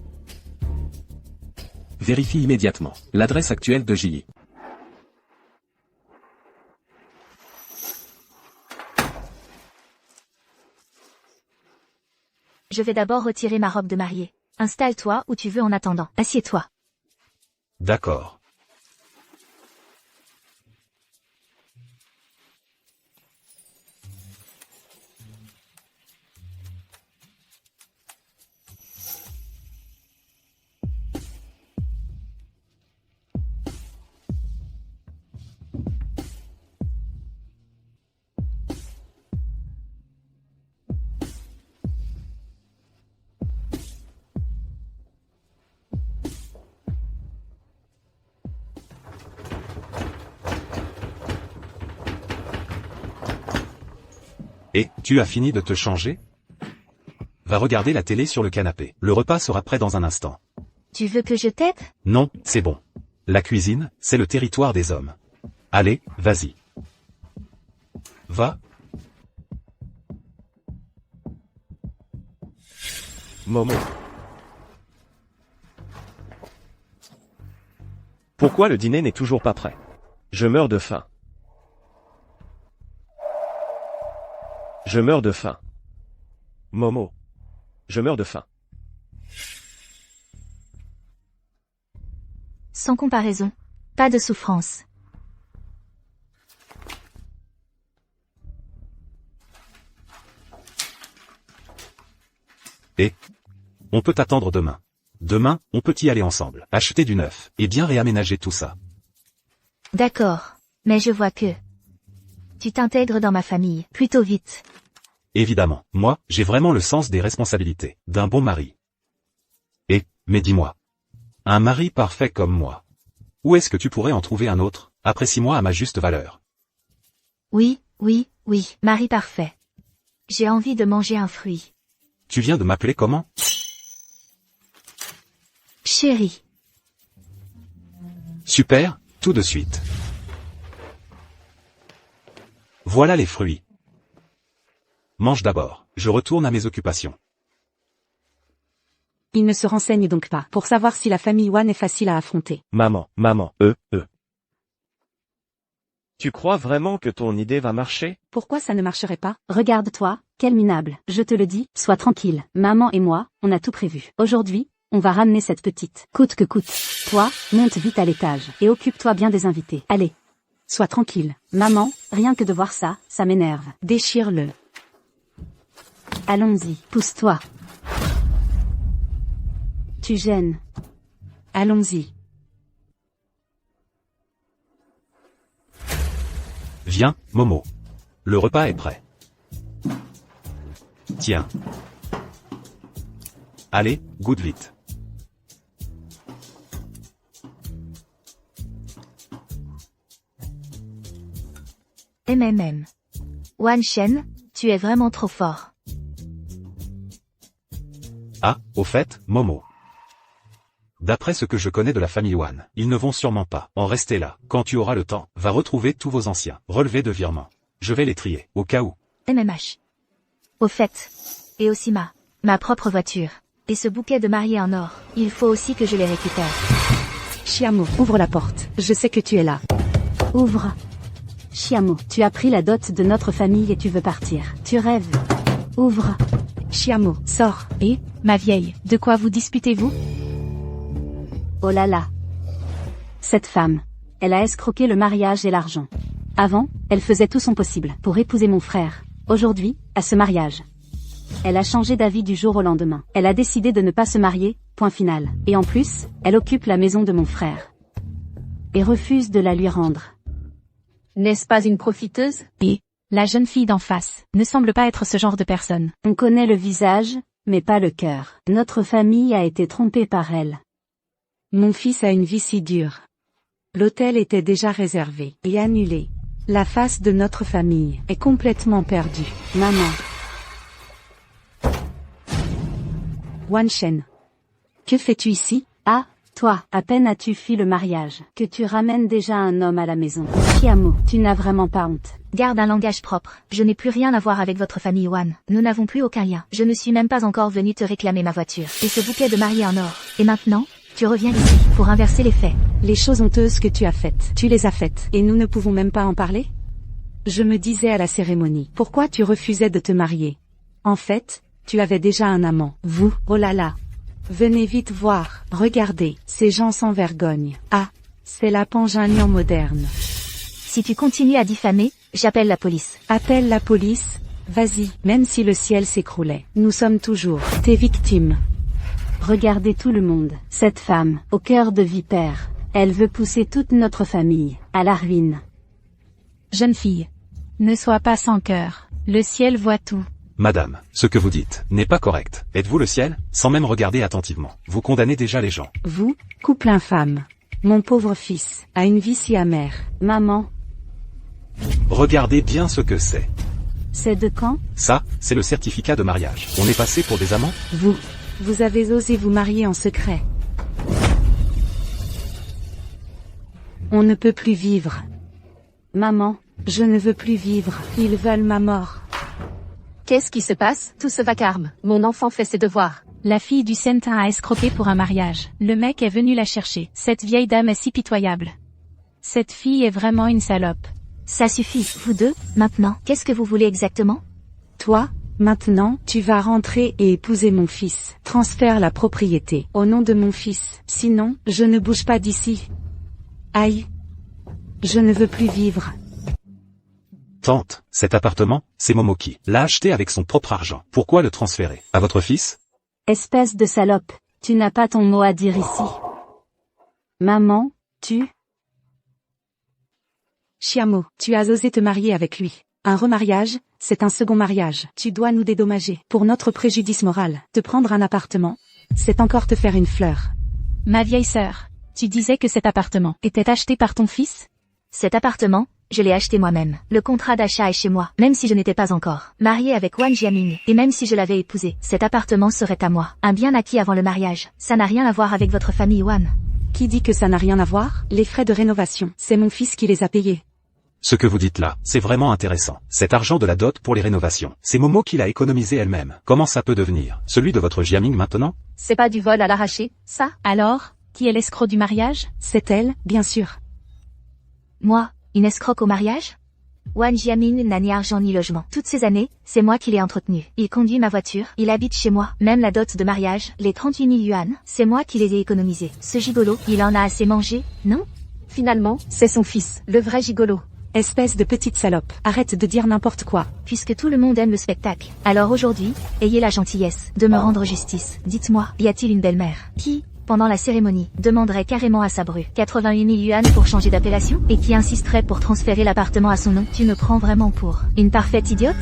Vérifie immédiatement l'adresse actuelle de J.I. Je vais d'abord retirer ma robe de mariée. Installe-toi où tu veux en attendant. Assieds-toi. D'accord. Et, tu as fini de te changer? Va regarder la télé sur le canapé. Le repas sera prêt dans un instant. Tu veux que je t'aide? Non, c'est bon. La cuisine, c'est le territoire des hommes. Allez, vas-y. Va. Momo. Pourquoi le dîner n'est toujours pas prêt? Je meurs de faim. Je meurs de faim. Momo. Je meurs de faim. Sans comparaison. Pas de souffrance. Et on peut attendre demain. Demain, on peut y aller ensemble. Acheter du neuf, et bien réaménager tout ça. D'accord. Mais je vois que... Tu t'intègres dans ma famille, plutôt vite. Évidemment, moi, j'ai vraiment le sens des responsabilités, d'un bon mari. Mais dis-moi. Un mari parfait comme moi. Où est-ce que tu pourrais en trouver un autre? Apprécie-moi à ma juste valeur. Oui, mari parfait. J'ai envie de manger un fruit. Tu viens de m'appeler comment? Chérie. Super, tout de suite. Voilà les fruits. Mange d'abord, je retourne à mes occupations. Il ne se renseigne donc pas pour savoir si la famille Wan est facile à affronter. Maman. Tu crois vraiment que ton idée va marcher? Pourquoi ça ne marcherait pas? Regarde-toi, quel minable. Je te le dis, sois tranquille. Maman et moi, on a tout prévu. Aujourd'hui, on va ramener cette petite, coûte que coûte. Toi, monte vite à l'étage, et occupe-toi bien des invités. Allez. Sois tranquille. Maman, rien que de voir ça, ça m'énerve. Déchire-le. Allons-y, pousse-toi. Tu gênes. Allons-y. Viens, Momo. Le repas est prêt. Tiens. Allez, goûte vite. Wan Shen, tu es vraiment trop fort. Ah, au fait, Momo. D'après ce que je connais de la famille Wan, ils ne vont sûrement pas en rester là. Quand tu auras le temps, va retrouver tous vos anciens relevés de virement. Je vais les trier, au cas où. MMH. Au fait. Et aussi ma propre voiture. Et ce bouquet de mariés en or, il faut aussi que je les récupère. Chiamo, ouvre la porte. Je sais que tu es là. Ouvre. Chiamo, tu as pris la dot de notre famille et tu veux partir. Tu rêves. Ouvre. Chiamo, sors. Et, ma vieille, de quoi vous disputez-vous? Oh là là. Cette femme. Elle a escroqué le mariage et l'argent. Avant, elle faisait tout son possible pour épouser mon frère. Aujourd'hui, à ce mariage. Elle a changé d'avis du jour au lendemain. Elle a décidé de ne pas se marier, point final. Et en plus, elle occupe la maison de mon frère. Et refuse de la lui rendre. N'est-ce pas une profiteuse? Et, la jeune fille d'en face, ne semble pas être ce genre de personne. On connaît le visage, mais pas le cœur. Notre famille a été trompée par elle. Mon fils a une vie si dure. L'hôtel était déjà réservé et annulé. La face de notre famille est complètement perdue. Maman. Wan Shen. Que fais-tu ici? Ah, toi, à peine as-tu fui le mariage, que tu ramènes déjà un homme à la maison. Chiamo, tu n'as vraiment pas honte. Garde un langage propre. Je n'ai plus rien à voir avec votre famille Wan. Nous n'avons plus aucun lien. Je ne suis même pas encore venu te réclamer ma voiture. Et ce bouquet de mariés en or. Et maintenant, tu reviens ici, pour inverser les faits. Les choses honteuses que tu as faites, tu les as faites. Et nous ne pouvons même pas en parler? Je me disais à la cérémonie, pourquoi tu refusais de te marier? En fait, tu avais déjà un amant. Vous, oh là là. Venez vite voir, regardez, ces gens sans vergogne. Ah, c'est la Panginian moderne. Si tu continues à diffamer, j'appelle la police. Appelle la police, vas-y, même si le ciel s'écroulait. Nous sommes toujours tes victimes. Regardez tout le monde. Cette femme, au cœur de vipère, elle veut pousser toute notre famille à la ruine. Jeune fille, ne sois pas sans cœur. Le ciel voit tout. Madame, ce que vous dites n'est pas correct. Êtes-vous le ciel? Sans même regarder attentivement. Vous condamnez déjà les gens. Vous, couple infâme. Mon pauvre fils a une vie si amère. Maman. Regardez bien ce que c'est. C'est de quand? Ça, c'est le certificat de mariage. On est passé pour des amants? Vous avez osé vous marier en secret. On ne peut plus vivre. Maman, je ne veux plus vivre. Ils veulent ma mort. Qu'est-ce qui se passe? Tout ce vacarme. Mon enfant fait ses devoirs. La fille du Sentin a escroqué pour un mariage. Le mec est venu la chercher. Cette vieille dame est si pitoyable. Cette fille est vraiment une salope. Ça suffit, vous deux, maintenant, qu'est-ce que vous voulez exactement? Toi, maintenant, tu vas rentrer et épouser mon fils. Transfère la propriété au nom de mon fils. Sinon, je ne bouge pas d'ici. Aïe. Je ne veux plus vivre. Tante, cet appartement, c'est Momo qui l'a acheté avec son propre argent. Pourquoi le transférer à votre fils? Espèce de salope, tu n'as pas ton mot à dire ici. Maman, Chiamo, tu as osé te marier avec lui. Un remariage, c'est un second mariage. Tu dois nous dédommager. Pour notre préjudice moral, te prendre un appartement, c'est encore te faire une fleur. Ma vieille sœur, tu disais que cet appartement était acheté par ton fils? Cet appartement, je l'ai acheté moi-même. Le contrat d'achat est chez moi, même si je n'étais pas encore mariée avec Wan Jiaming. Et même si je l'avais épousé, cet appartement serait à moi. Un bien acquis avant le mariage. Ça n'a rien à voir avec votre famille Wan. Qui dit que ça n'a rien à voir? Les frais de rénovation, c'est mon fils qui les a payés. Ce que vous dites là, c'est vraiment intéressant. Cet argent de la dot pour les rénovations, c'est Momo qui l'a économisé elle-même. Comment ça peut devenir celui de votre Jiaming maintenant? C'est pas du vol à l'arraché, ça? Alors, qui est l'escroc du mariage? C'est elle, bien sûr. Moi, une escroc au mariage? Wan Jiaming n'a ni argent ni logement. Toutes ces années, c'est moi qui l'ai entretenu. Il conduit ma voiture, il habite chez moi. Même la dot de mariage, les 38 000 yuan, c'est moi qui les ai économisés. Ce gigolo, il en a assez mangé, non? Finalement, c'est son fils, le vrai gigolo. Espèce de petite salope, arrête de dire n'importe quoi. Puisque tout le monde aime le spectacle, alors aujourd'hui, ayez la gentillesse de me rendre justice. Dites-moi, y a-t-il une belle-mère qui, pendant la cérémonie, demanderait carrément à sa bru 88 000 yuan pour changer d'appellation, et qui insisterait pour transférer l'appartement à son nom? Tu me prends vraiment pour une parfaite idiote?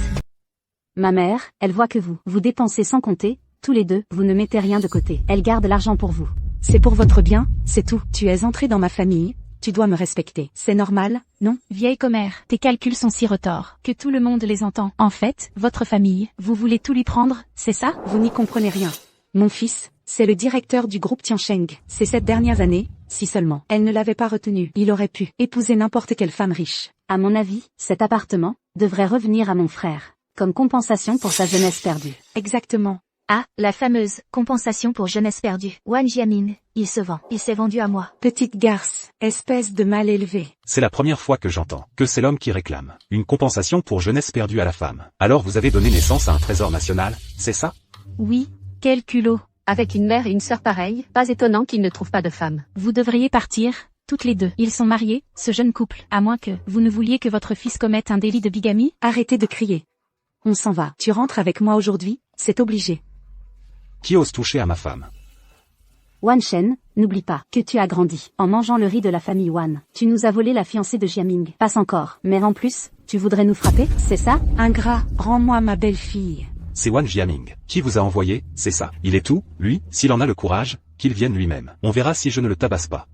Ma mère, elle voit que vous dépensez sans compter, tous les deux, vous ne mettez rien de côté. Elle garde l'argent pour vous. C'est pour votre bien, c'est tout. Tu es entré dans ma famille, tu dois me respecter. C'est normal, non? Vieille commère, tes calculs sont si retors que tout le monde les entend. En fait, votre famille, vous voulez tout lui prendre, c'est ça? Vous n'y comprenez rien. Mon fils, c'est le directeur du groupe Tiansheng. Ces 7 dernières années, si seulement elle ne l'avait pas retenu, il aurait pu épouser n'importe quelle femme riche. À mon avis, cet appartement devrait revenir à mon frère, comme compensation pour sa jeunesse perdue. Exactement. Ah, la fameuse compensation pour jeunesse perdue. Wan Jiaming, il se vend. Il s'est vendu à moi. Petite garce, espèce de mal élevé. C'est la première fois que j'entends que c'est l'homme qui réclame une compensation pour jeunesse perdue à la femme. Alors vous avez donné naissance à un trésor national, c'est ça? Oui, quel culot. Avec une mère et une sœur pareilles, pas étonnant qu'ils ne trouvent pas de femme. Vous devriez partir, toutes les deux. Ils sont mariés, ce jeune couple, à moins que vous ne vouliez que votre fils commette un délit de bigamie? Arrêtez de crier. On s'en va. Tu rentres avec moi aujourd'hui, c'est obligé. Qui ose toucher à ma femme? Wan Shen, n'oublie pas que tu as grandi en mangeant le riz de la famille Wan. Tu nous as volé la fiancée de Jiaming. Passe encore. Mais en plus, tu voudrais nous frapper, c'est ça? Ingrat, rends-moi ma belle-fille. C'est Wan Jiaming. Qui vous a envoyé, c'est ça. Il est tout, lui, s'il en a le courage, qu'il vienne lui-même. On verra si je ne le tabasse pas.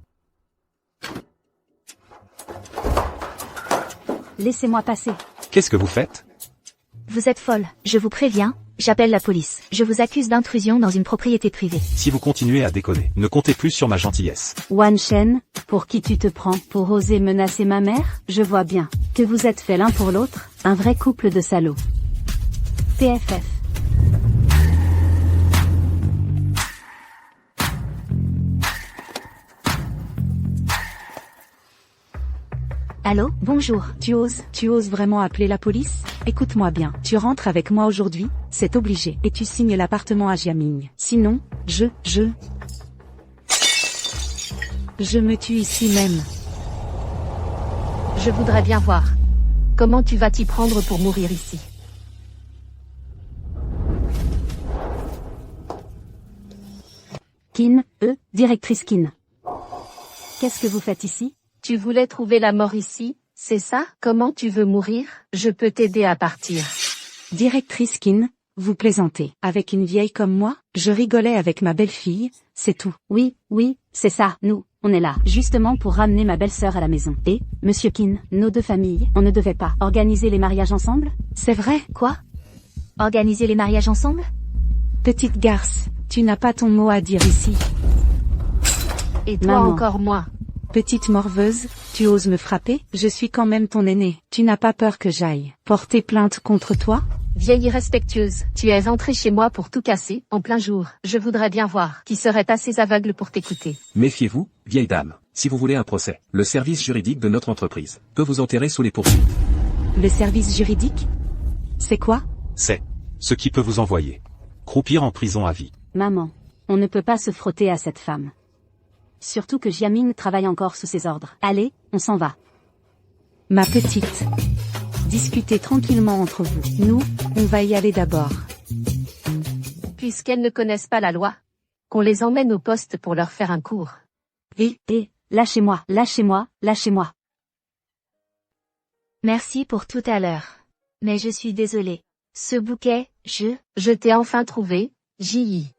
Laissez-moi passer. Qu'est-ce que vous faites? Vous êtes folle, je vous préviens. J'appelle la police. Je vous accuse d'intrusion dans une propriété privée. Si vous continuez à déconner, ne comptez plus sur ma gentillesse. Wan Shen, pour qui tu te prends? Pour oser menacer ma mère? Je vois bien que vous êtes faits l'un pour l'autre, un vrai couple de salauds. PFF. Allô, bonjour. Tu oses vraiment appeler la police? Écoute-moi bien. Tu rentres avec moi aujourd'hui, c'est obligé. Et tu signes l'appartement à Jiaming. Sinon, je me tue ici même. Je voudrais bien voir. Comment tu vas t'y prendre pour mourir ici? Qin, directrice Qin. Qu'est-ce que vous faites ici? Tu voulais trouver la mort ici, c'est ça? Comment tu veux mourir? Je peux t'aider à partir. Directrice Qin, vous plaisantez. Avec une vieille comme moi, je rigolais avec ma belle-fille, c'est tout. Oui, C'est ça, nous, on est là, justement pour ramener ma belle-sœur à la maison. Et, Monsieur Kin, nos deux familles, on ne devait pas organiser les mariages ensemble? C'est vrai? Quoi? Organiser les mariages ensemble? Petite garce, tu n'as pas ton mot à dire ici. Et toi Maman. encore moins. Petite morveuse, tu oses me frapper? Je suis quand même ton aîné. Tu n'as pas peur que j'aille porter plainte contre toi? Vieille irrespectueuse, tu es entrée chez moi pour tout casser, en plein jour. Je voudrais bien voir qui serait assez aveugle pour t'écouter. Méfiez-vous, vieille dame. Si vous voulez un procès, le service juridique de notre entreprise peut vous enterrer sous les poursuites. Le service juridique? C'est quoi? C'est ce qui peut vous envoyer. Croupir en prison à vie. Maman, on ne peut pas se frotter à cette femme. Surtout que Jiaming travaille encore sous ses ordres. Allez, on s'en va. Ma petite. Discutez tranquillement entre vous. Nous, on va y aller d'abord. Puisqu'elles ne connaissent pas la loi, qu'on les emmène au poste pour leur faire un cours. Et, lâchez-moi, lâchez-moi, lâchez-moi. Merci pour tout à l'heure. Mais je suis désolée. Ce bouquet, Je t'ai enfin trouvé, J.I.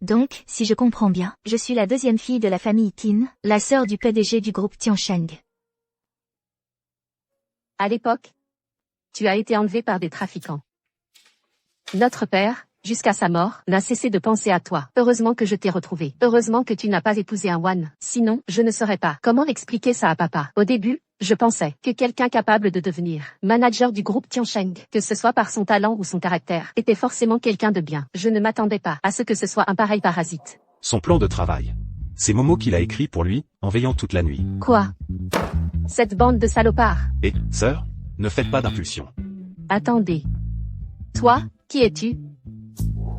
Donc, si je comprends bien, je suis la deuxième fille de la famille Qin, la sœur du PDG du groupe Tiansheng. À l'époque, tu as été enlevé par des trafiquants. Notre père, jusqu'à sa mort, n'a cessé de penser à toi. Heureusement que je t'ai retrouvé. Heureusement que tu n'as pas épousé un Wan. Sinon, je ne saurais pas comment expliquer ça à papa. Au début, je pensais que quelqu'un capable de devenir manager du groupe Tiansheng, que ce soit par son talent ou son caractère, était forcément quelqu'un de bien. Je ne m'attendais pas à ce que ce soit un pareil parasite. Son plan de travail. C'est Momo qui l'a écrit pour lui, en veillant toute la nuit. Quoi? Cette bande de salopards. Et, sœur, ne faites pas d'impulsion. Attendez. Toi, qui es-tu?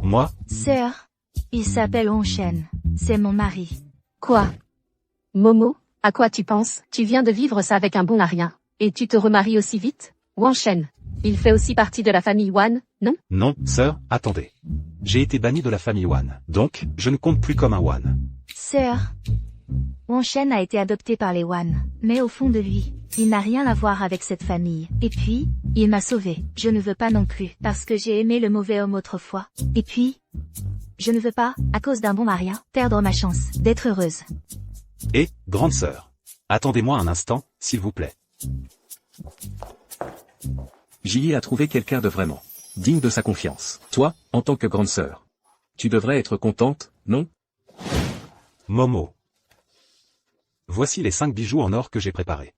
Moi, Sœur, il s'appelle Hongchen. C'est mon mari. Quoi? Momo, à quoi tu penses? Tu viens de vivre ça avec un bon à rien. Et tu te remaries aussi vite? Wang Shen. Il fait aussi partie de la famille Wan, non? non, sœur, attendez. J'ai été banni de la famille Wan, donc, je ne compte plus comme un Wan. Sœur, Hongchen a été adopté par les Wan, mais au fond de lui, il n'a rien à voir avec cette famille. Et puis, il m'a sauvée. Je ne veux pas non plus, parce que j'ai aimé le mauvais homme autrefois. Et puis, je ne veux pas, à cause d'un bon maria, perdre ma chance d'être heureuse. Et, grande sœur. Attendez-moi un instant, s'il vous plaît. J.I. a trouvé quelqu'un de vraiment digne de sa confiance. Toi, en tant que grande sœur. Tu devrais être contente, non? Momo. Voici les 5 bijoux en or que j'ai préparés.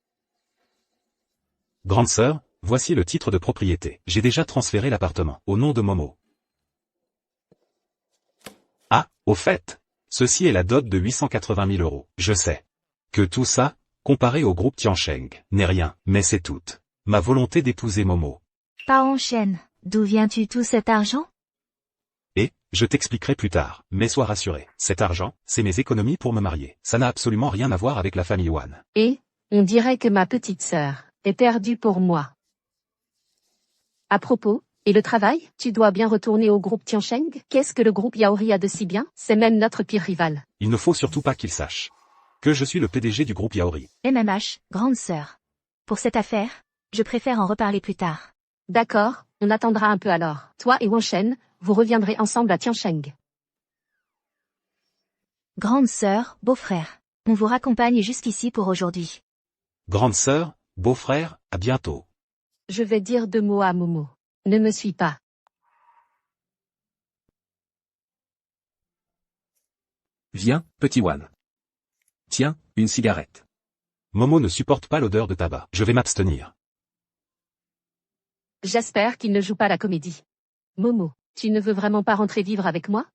Grande sœur, voici le titre de propriété. J'ai déjà transféré l'appartement, au nom de Momo. Ah, au fait, ceci est la dot de 880 000 euros. Je sais que tout ça, comparé au groupe Tiansheng, n'est rien, mais c'est toute ma volonté d'épouser Momo. Pas Hongchen. D'où viens-tu tout cet argent? Et, je t'expliquerai plus tard, mais sois rassuré, cet argent, c'est mes économies pour me marier. Ça n'a absolument rien à voir avec la famille Wan. Et, on dirait que ma petite sœur est perdue pour moi. À propos, et le travail? Tu dois bien retourner au groupe Tiansheng? Qu'est-ce que le groupe Yaori a de si bien? C'est même notre pire rival. Il ne faut surtout pas qu'il sache que je suis le PDG du groupe Yaori. MMH, grande sœur. Pour cette affaire, je préfère en reparler plus tard. D'accord, on attendra un peu alors. Toi et Wang Shen, vous reviendrez ensemble à Tiansheng. Grande sœur, beau-frère. On vous raccompagne jusqu'ici pour aujourd'hui. Grande sœur, beau-frère, à bientôt. Je vais dire 2 mots à Momo. Ne me suis pas. Viens, petit Wan. Tiens, une cigarette. Momo ne supporte pas l'odeur de tabac. Je vais m'abstenir. J'espère qu'il ne joue pas la comédie. Momo, tu ne veux vraiment pas rentrer vivre avec moi?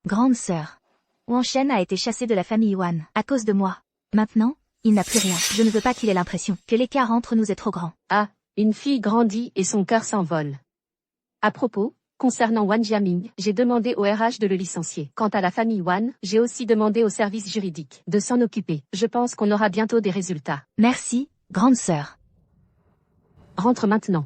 Grande sœur. Wang Shen a été chassé de la famille Wan, à cause de moi. Maintenant, il n'a plus rien. Je ne veux pas qu'il ait l'impression que l'écart entre nous est trop grand. Ah, une fille grandit et son cœur s'envole. À propos, concernant Wan Jiaming, j'ai demandé au RH de le licencier. Quant à la famille Wan, j'ai aussi demandé au service juridique de s'en occuper. Je pense qu'on aura bientôt des résultats. Merci, grande sœur. Rentre maintenant.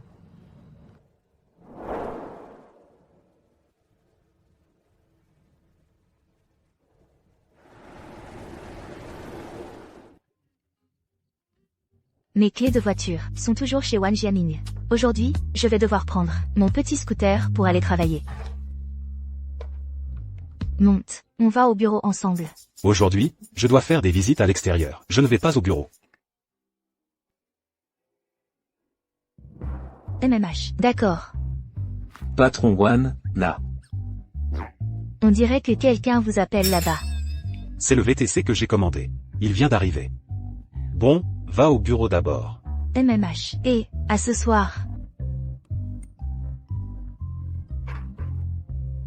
Mes clés de voiture sont toujours chez Wan Jiaming. Aujourd'hui, je vais devoir prendre mon petit scooter pour aller travailler. Monte, on va au bureau ensemble. Aujourd'hui, je dois faire des visites à l'extérieur. Je ne vais pas au bureau. MMH. D'accord. Patron One, Na. On dirait que quelqu'un vous appelle là-bas. C'est le VTC que j'ai commandé. Il vient d'arriver. Bon, va au bureau d'abord. MMH. Et, à ce soir.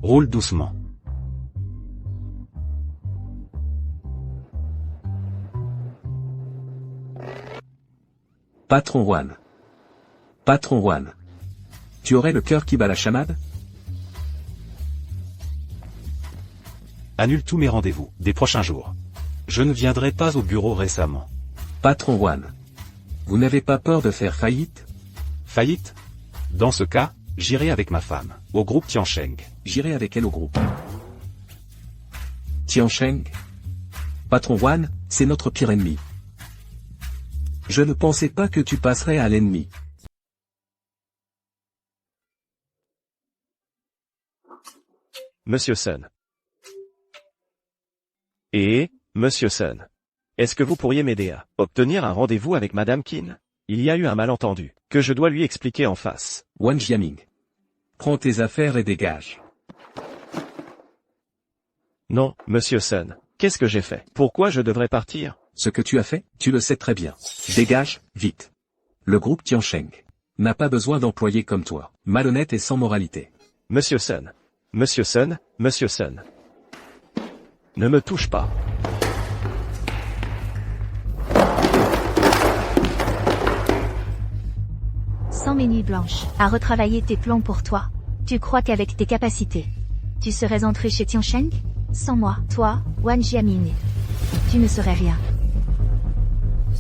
Roule doucement. Patron One. Patron One. Tu aurais le cœur qui bat la chamade? Annule tous mes rendez-vous des prochains jours. Je ne viendrai pas au bureau récemment. Patron One. Vous n'avez pas peur de faire faillite? Faillite? Dans ce cas, j'irai avec ma femme, au groupe Tiansheng. J'irai avec elle au groupe. Tiansheng? Patron One, c'est notre pire ennemi. Je ne pensais pas que tu passerais à l'ennemi. Monsieur Sun. Et, Monsieur Sun. Est-ce que vous pourriez m'aider à obtenir un rendez-vous avec Madame Qin? Il y a eu un malentendu, que je dois lui expliquer en face. Wan Jiaming. Prends tes affaires et dégage. Non, Monsieur Sun. Qu'est-ce que j'ai fait? Pourquoi je devrais partir? Ce que tu as fait, tu le sais très bien. Dégage, vite. Le groupe Tiansheng n'a pas besoin d'employés comme toi, malhonnête et sans moralité. Monsieur Sun. Monsieur Sun, Monsieur Sun. Ne me touche pas. Sans mes nuits blanches, à retravailler tes plans pour toi. Tu crois qu'avec tes capacités, tu serais entré chez Tiansheng? Sans moi, toi, Wan Jiaming, tu ne serais rien.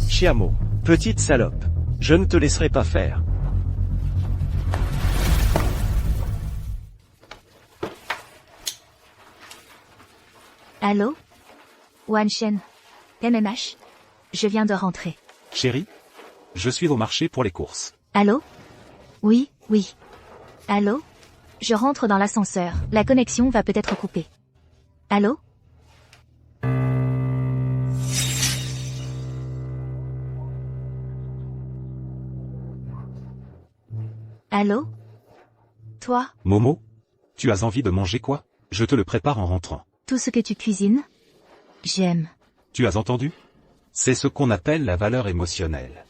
Chiamo. Petite salope. Je ne te laisserai pas faire. Allô? Wan Shen. MMH. Je viens de rentrer. Chérie? Je suis au marché pour les courses. Allô? Oui, oui. Allô? Je rentre dans l'ascenseur. La connexion va peut-être couper. Allô? Allô? Toi? Momo? Tu as envie de manger quoi? Je te le prépare en rentrant. Tout ce que tu cuisines? J'aime. Tu as entendu? C'est ce qu'on appelle la valeur émotionnelle.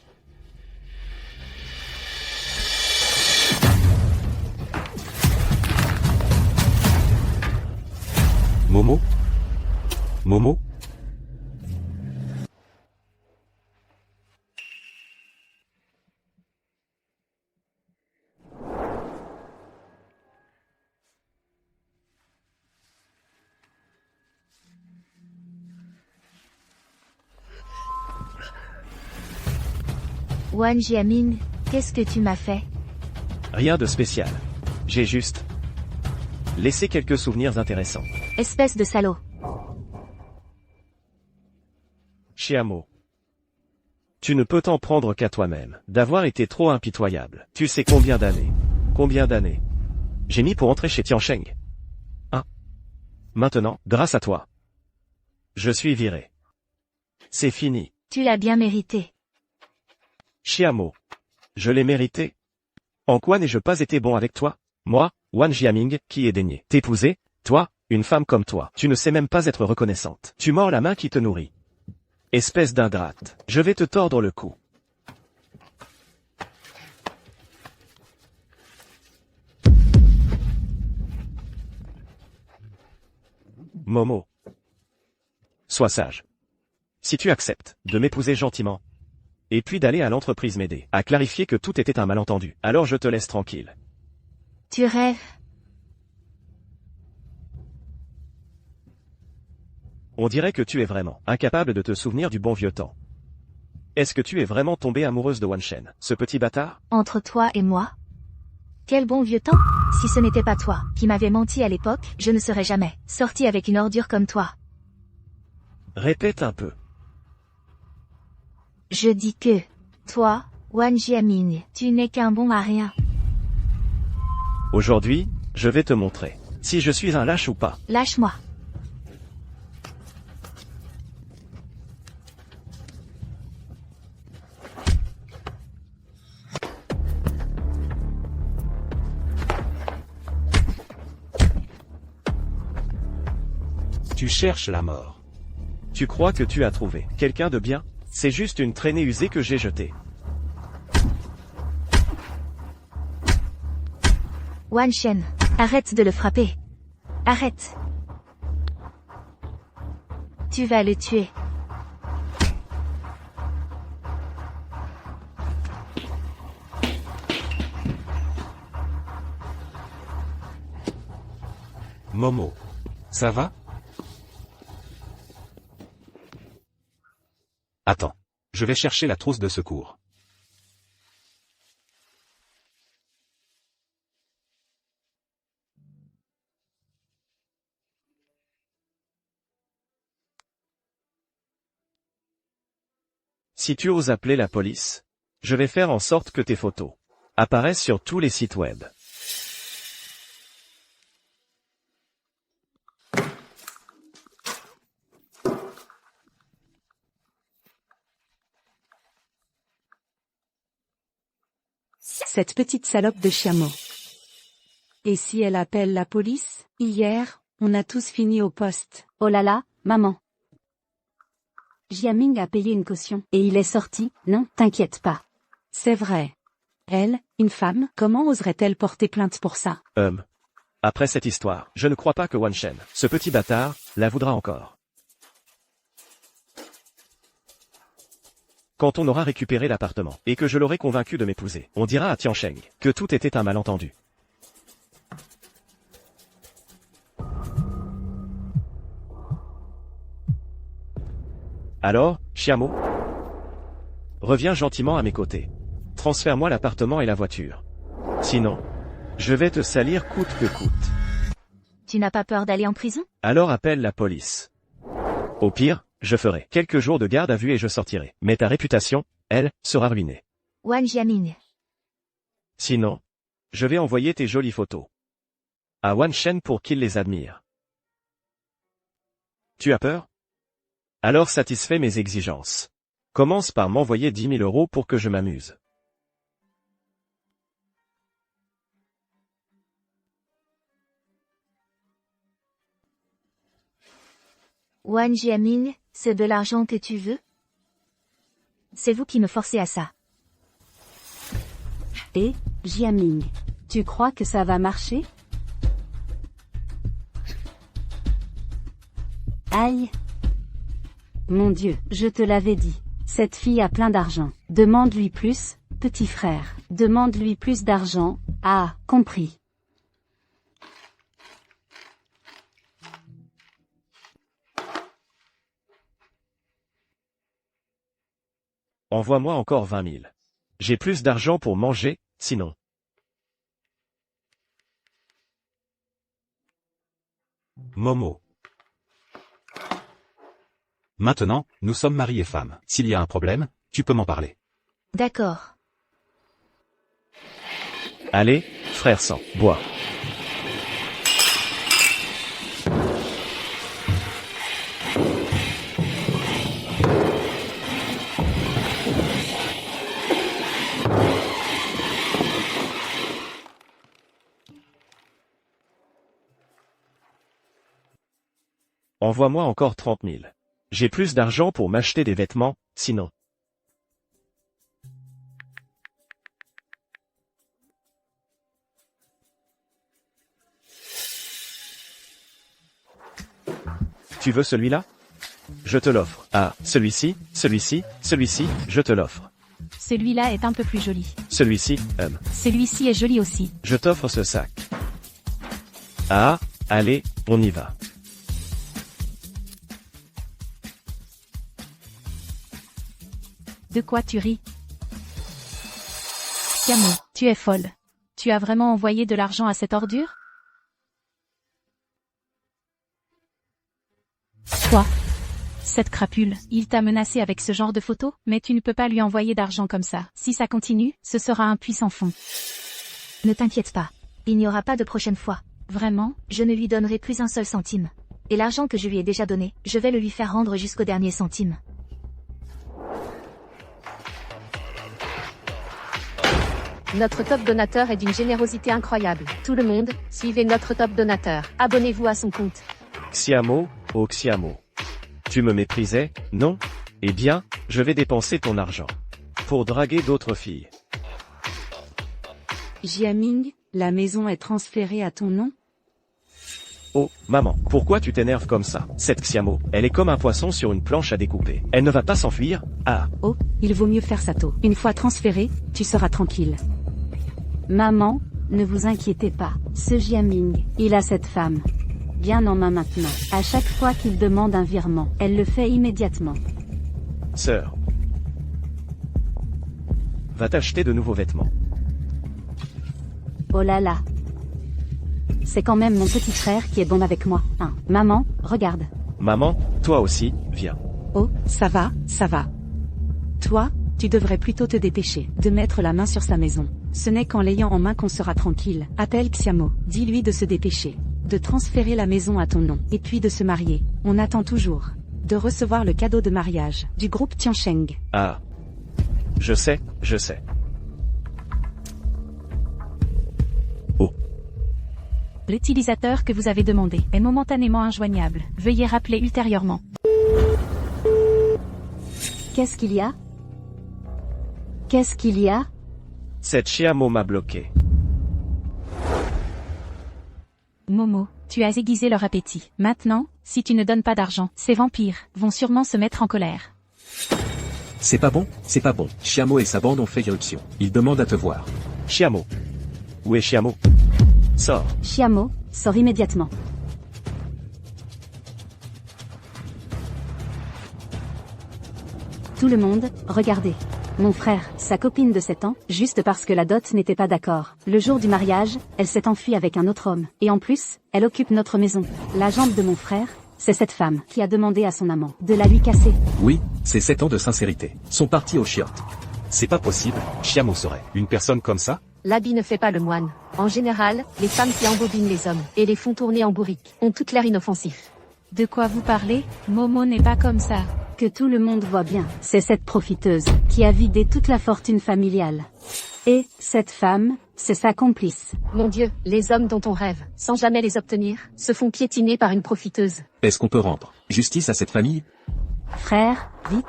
Momo? Momo? Wan Jiaming, qu'est-ce que tu m'as fait? Rien de spécial. J'ai juste laissé quelques souvenirs intéressants. Espèce de salaud. Chiamo. Tu ne peux t'en prendre qu'à toi-même, d'avoir été trop impitoyable. Tu sais combien d'années j'ai mis pour entrer chez Tiansheng? Hein? Maintenant, grâce à toi, je suis viré. C'est fini. Tu l'as bien mérité. Chiamo. Je l'ai mérité. En quoi n'ai-je pas été bon avec toi? Moi, Wan Jiaming, qui ai daigné t'épouser? Toi, une femme comme toi, tu ne sais même pas être reconnaissante. Tu mords la main qui te nourrit. Espèce d'ingrate. Je vais te tordre le cou. Momo. Sois sage. Si tu acceptes de m'épouser gentiment, et puis d'aller à l'entreprise m'aider à clarifier que tout était un malentendu, alors je te laisse tranquille. Tu rêves. On dirait que tu es vraiment incapable de te souvenir du bon vieux temps. Est-ce que tu es vraiment tombée amoureuse de Wan Shen, ce petit bâtard? Entre toi et moi? Quel bon vieux temps? Si ce n'était pas toi, qui m'avais menti à l'époque, je ne serais jamais sorti avec une ordure comme toi. Répète un peu. Je dis que, toi, Wan Jiaming, tu n'es qu'un bon à rien. Aujourd'hui, je vais te montrer si je suis un lâche ou pas. Lâche-moi. Tu cherches la mort. Tu crois que tu as trouvé quelqu'un de bien? C'est juste une traînée usée que j'ai jetée. Wan Shen, arrête de le frapper. Arrête. Tu vas le tuer. Momo. Ça va? Attends. Je vais chercher la trousse de secours. Si tu oses appeler la police, je vais faire en sorte que tes photos apparaissent sur tous les sites web. Cette petite salope de Chiamo. Et si elle appelle la police? Hier, on a tous fini au poste. Oh là là, maman. Jiaming a payé une caution. Et il est sorti, non, t'inquiète pas. C'est vrai. Elle, une femme, comment oserait-elle porter plainte pour ça? Après cette histoire, je ne crois pas que Wan Shen, ce petit bâtard, la voudra encore. Quand on aura récupéré l'appartement, et que je l'aurai convaincu de m'épouser, on dira à Tiancheng que tout était un malentendu. Alors, Chiamo, reviens gentiment à mes côtés. Transfère-moi l'appartement et la voiture. Sinon, je vais te salir coûte que coûte. Tu n'as pas peur d'aller en prison? Alors appelle la police. Au pire, je ferai quelques jours de garde à vue et je sortirai. Mais ta réputation, elle, sera ruinée. Wan Jiaming. Sinon, je vais envoyer tes jolies photos à Wan Shen pour qu'il les admire. Tu as peur? Alors satisfais mes exigences. Commence par m'envoyer 10 000 € pour que je m'amuse. Wan Jiaming, c'est de l'argent que tu veux? C'est vous qui me forcez à ça. Et, Jiaming, tu crois que ça va marcher? Aïe. Mon Dieu, je te l'avais dit. Cette fille a plein d'argent. Demande-lui plus, petit frère. Demande-lui plus d'argent. Ah, compris. Envoie-moi encore 20 000. J'ai plus d'argent pour manger, sinon. Momo. Maintenant, nous sommes mari et femme. S'il y a un problème, tu peux m'en parler. D'accord. Allez, frère sang, bois. Envoie-moi encore 30 000. J'ai plus d'argent pour m'acheter des vêtements, sinon. Tu veux celui-là? Je te l'offre. Ah, celui-ci, celui-ci, celui-ci, je te l'offre. Celui-là est un peu plus joli. Celui-ci, Celui-ci est joli aussi. je t'offre ce sac. Ah, allez, on y va. De quoi tu ris? Chiamo, tu es folle. Tu as vraiment envoyé de l'argent à cette ordure? Toi. Cette crapule, il t'a menacé avec ce genre de photos, mais tu ne peux pas lui envoyer d'argent comme ça. Si ça continue, ce sera un puits sans fond. Ne t'inquiète pas. Il n'y aura pas de prochaine fois. Vraiment? Je ne lui donnerai plus un seul centime. Et l'argent que je lui ai déjà donné, je vais le lui faire rendre jusqu'au dernier centime. Notre top donateur est d'une générosité incroyable. Tout le monde, suivez notre top donateur. Abonnez-vous à son compte. Xiamo, Oh Xiamo. Tu me méprisais, non? Eh bien, je vais dépenser ton argent. Pour draguer d'autres filles. Jiaming, la maison est transférée à ton nom? Oh, maman, pourquoi tu t'énerves comme ça? Cette Xiamo, elle est comme un poisson sur une planche à découper. Elle ne va pas s'enfuir? Ah. Oh, il vaut mieux faire ça tôt. Une fois transféré, tu seras tranquille. Maman, ne vous inquiétez pas. Ce Jiaming, il a cette femme bien en main maintenant. À chaque fois qu'il demande un virement, elle le fait immédiatement. Sœur. Va t'acheter de nouveaux vêtements. Oh là là. C'est quand même mon petit frère qui est bon avec moi. Hein. Maman, regarde. Maman, toi aussi, viens. Oh, ça va, ça va. Toi, tu devrais plutôt te dépêcher de mettre la main sur sa maison. Ce n'est qu'en l'ayant en main qu'on sera tranquille. Appelle Xiamo, dis-lui de se dépêcher, de transférer la maison à ton nom, et puis de se marier. On attend toujours de recevoir le cadeau de mariage du groupe Tiansheng. Ah. Je sais, je sais. Oh. L'utilisateur que vous avez demandé est momentanément injoignable. Veuillez rappeler ultérieurement. Qu'est-ce qu'il y a? Qu'est-ce qu'il y a? Cette Xiamo m'a bloqué. Momo, tu as aiguisé leur appétit. Maintenant, si tu ne donnes pas d'argent, ces vampires vont sûrement se mettre en colère. C'est pas bon, c'est pas bon. Xiamo et sa bande ont fait irruption. Ils demandent à te voir. Xiamo. Où est Xiamo? Sors. Xiamo, sors immédiatement. Tout le monde, regardez. Mon frère, sa copine de 7 ans, juste parce que la dot n'était pas d'accord. Le jour du mariage, elle s'est enfuie avec un autre homme. Et en plus, elle occupe notre maison. La jambe de mon frère, c'est cette femme qui a demandé à son amant de la lui casser. Oui, c'est 7 ans de sincérité. Sont partis aux chiottes. C'est pas possible, Xiamo serait une personne comme ça? L'habit ne fait pas le moine. En général, les femmes qui embobinent les hommes et les font tourner en bourrique ont toutes l'air inoffensifs. De quoi vous parlez? Momo n'est pas comme ça. Que tout le monde voit bien, c'est cette profiteuse qui a vidé toute la fortune familiale. Et, cette femme, c'est sa complice. Mon Dieu, les hommes dont on rêve, sans jamais les obtenir, se font piétiner par une profiteuse. Est-ce qu'on peut rendre justice à cette famille? Frère, vite.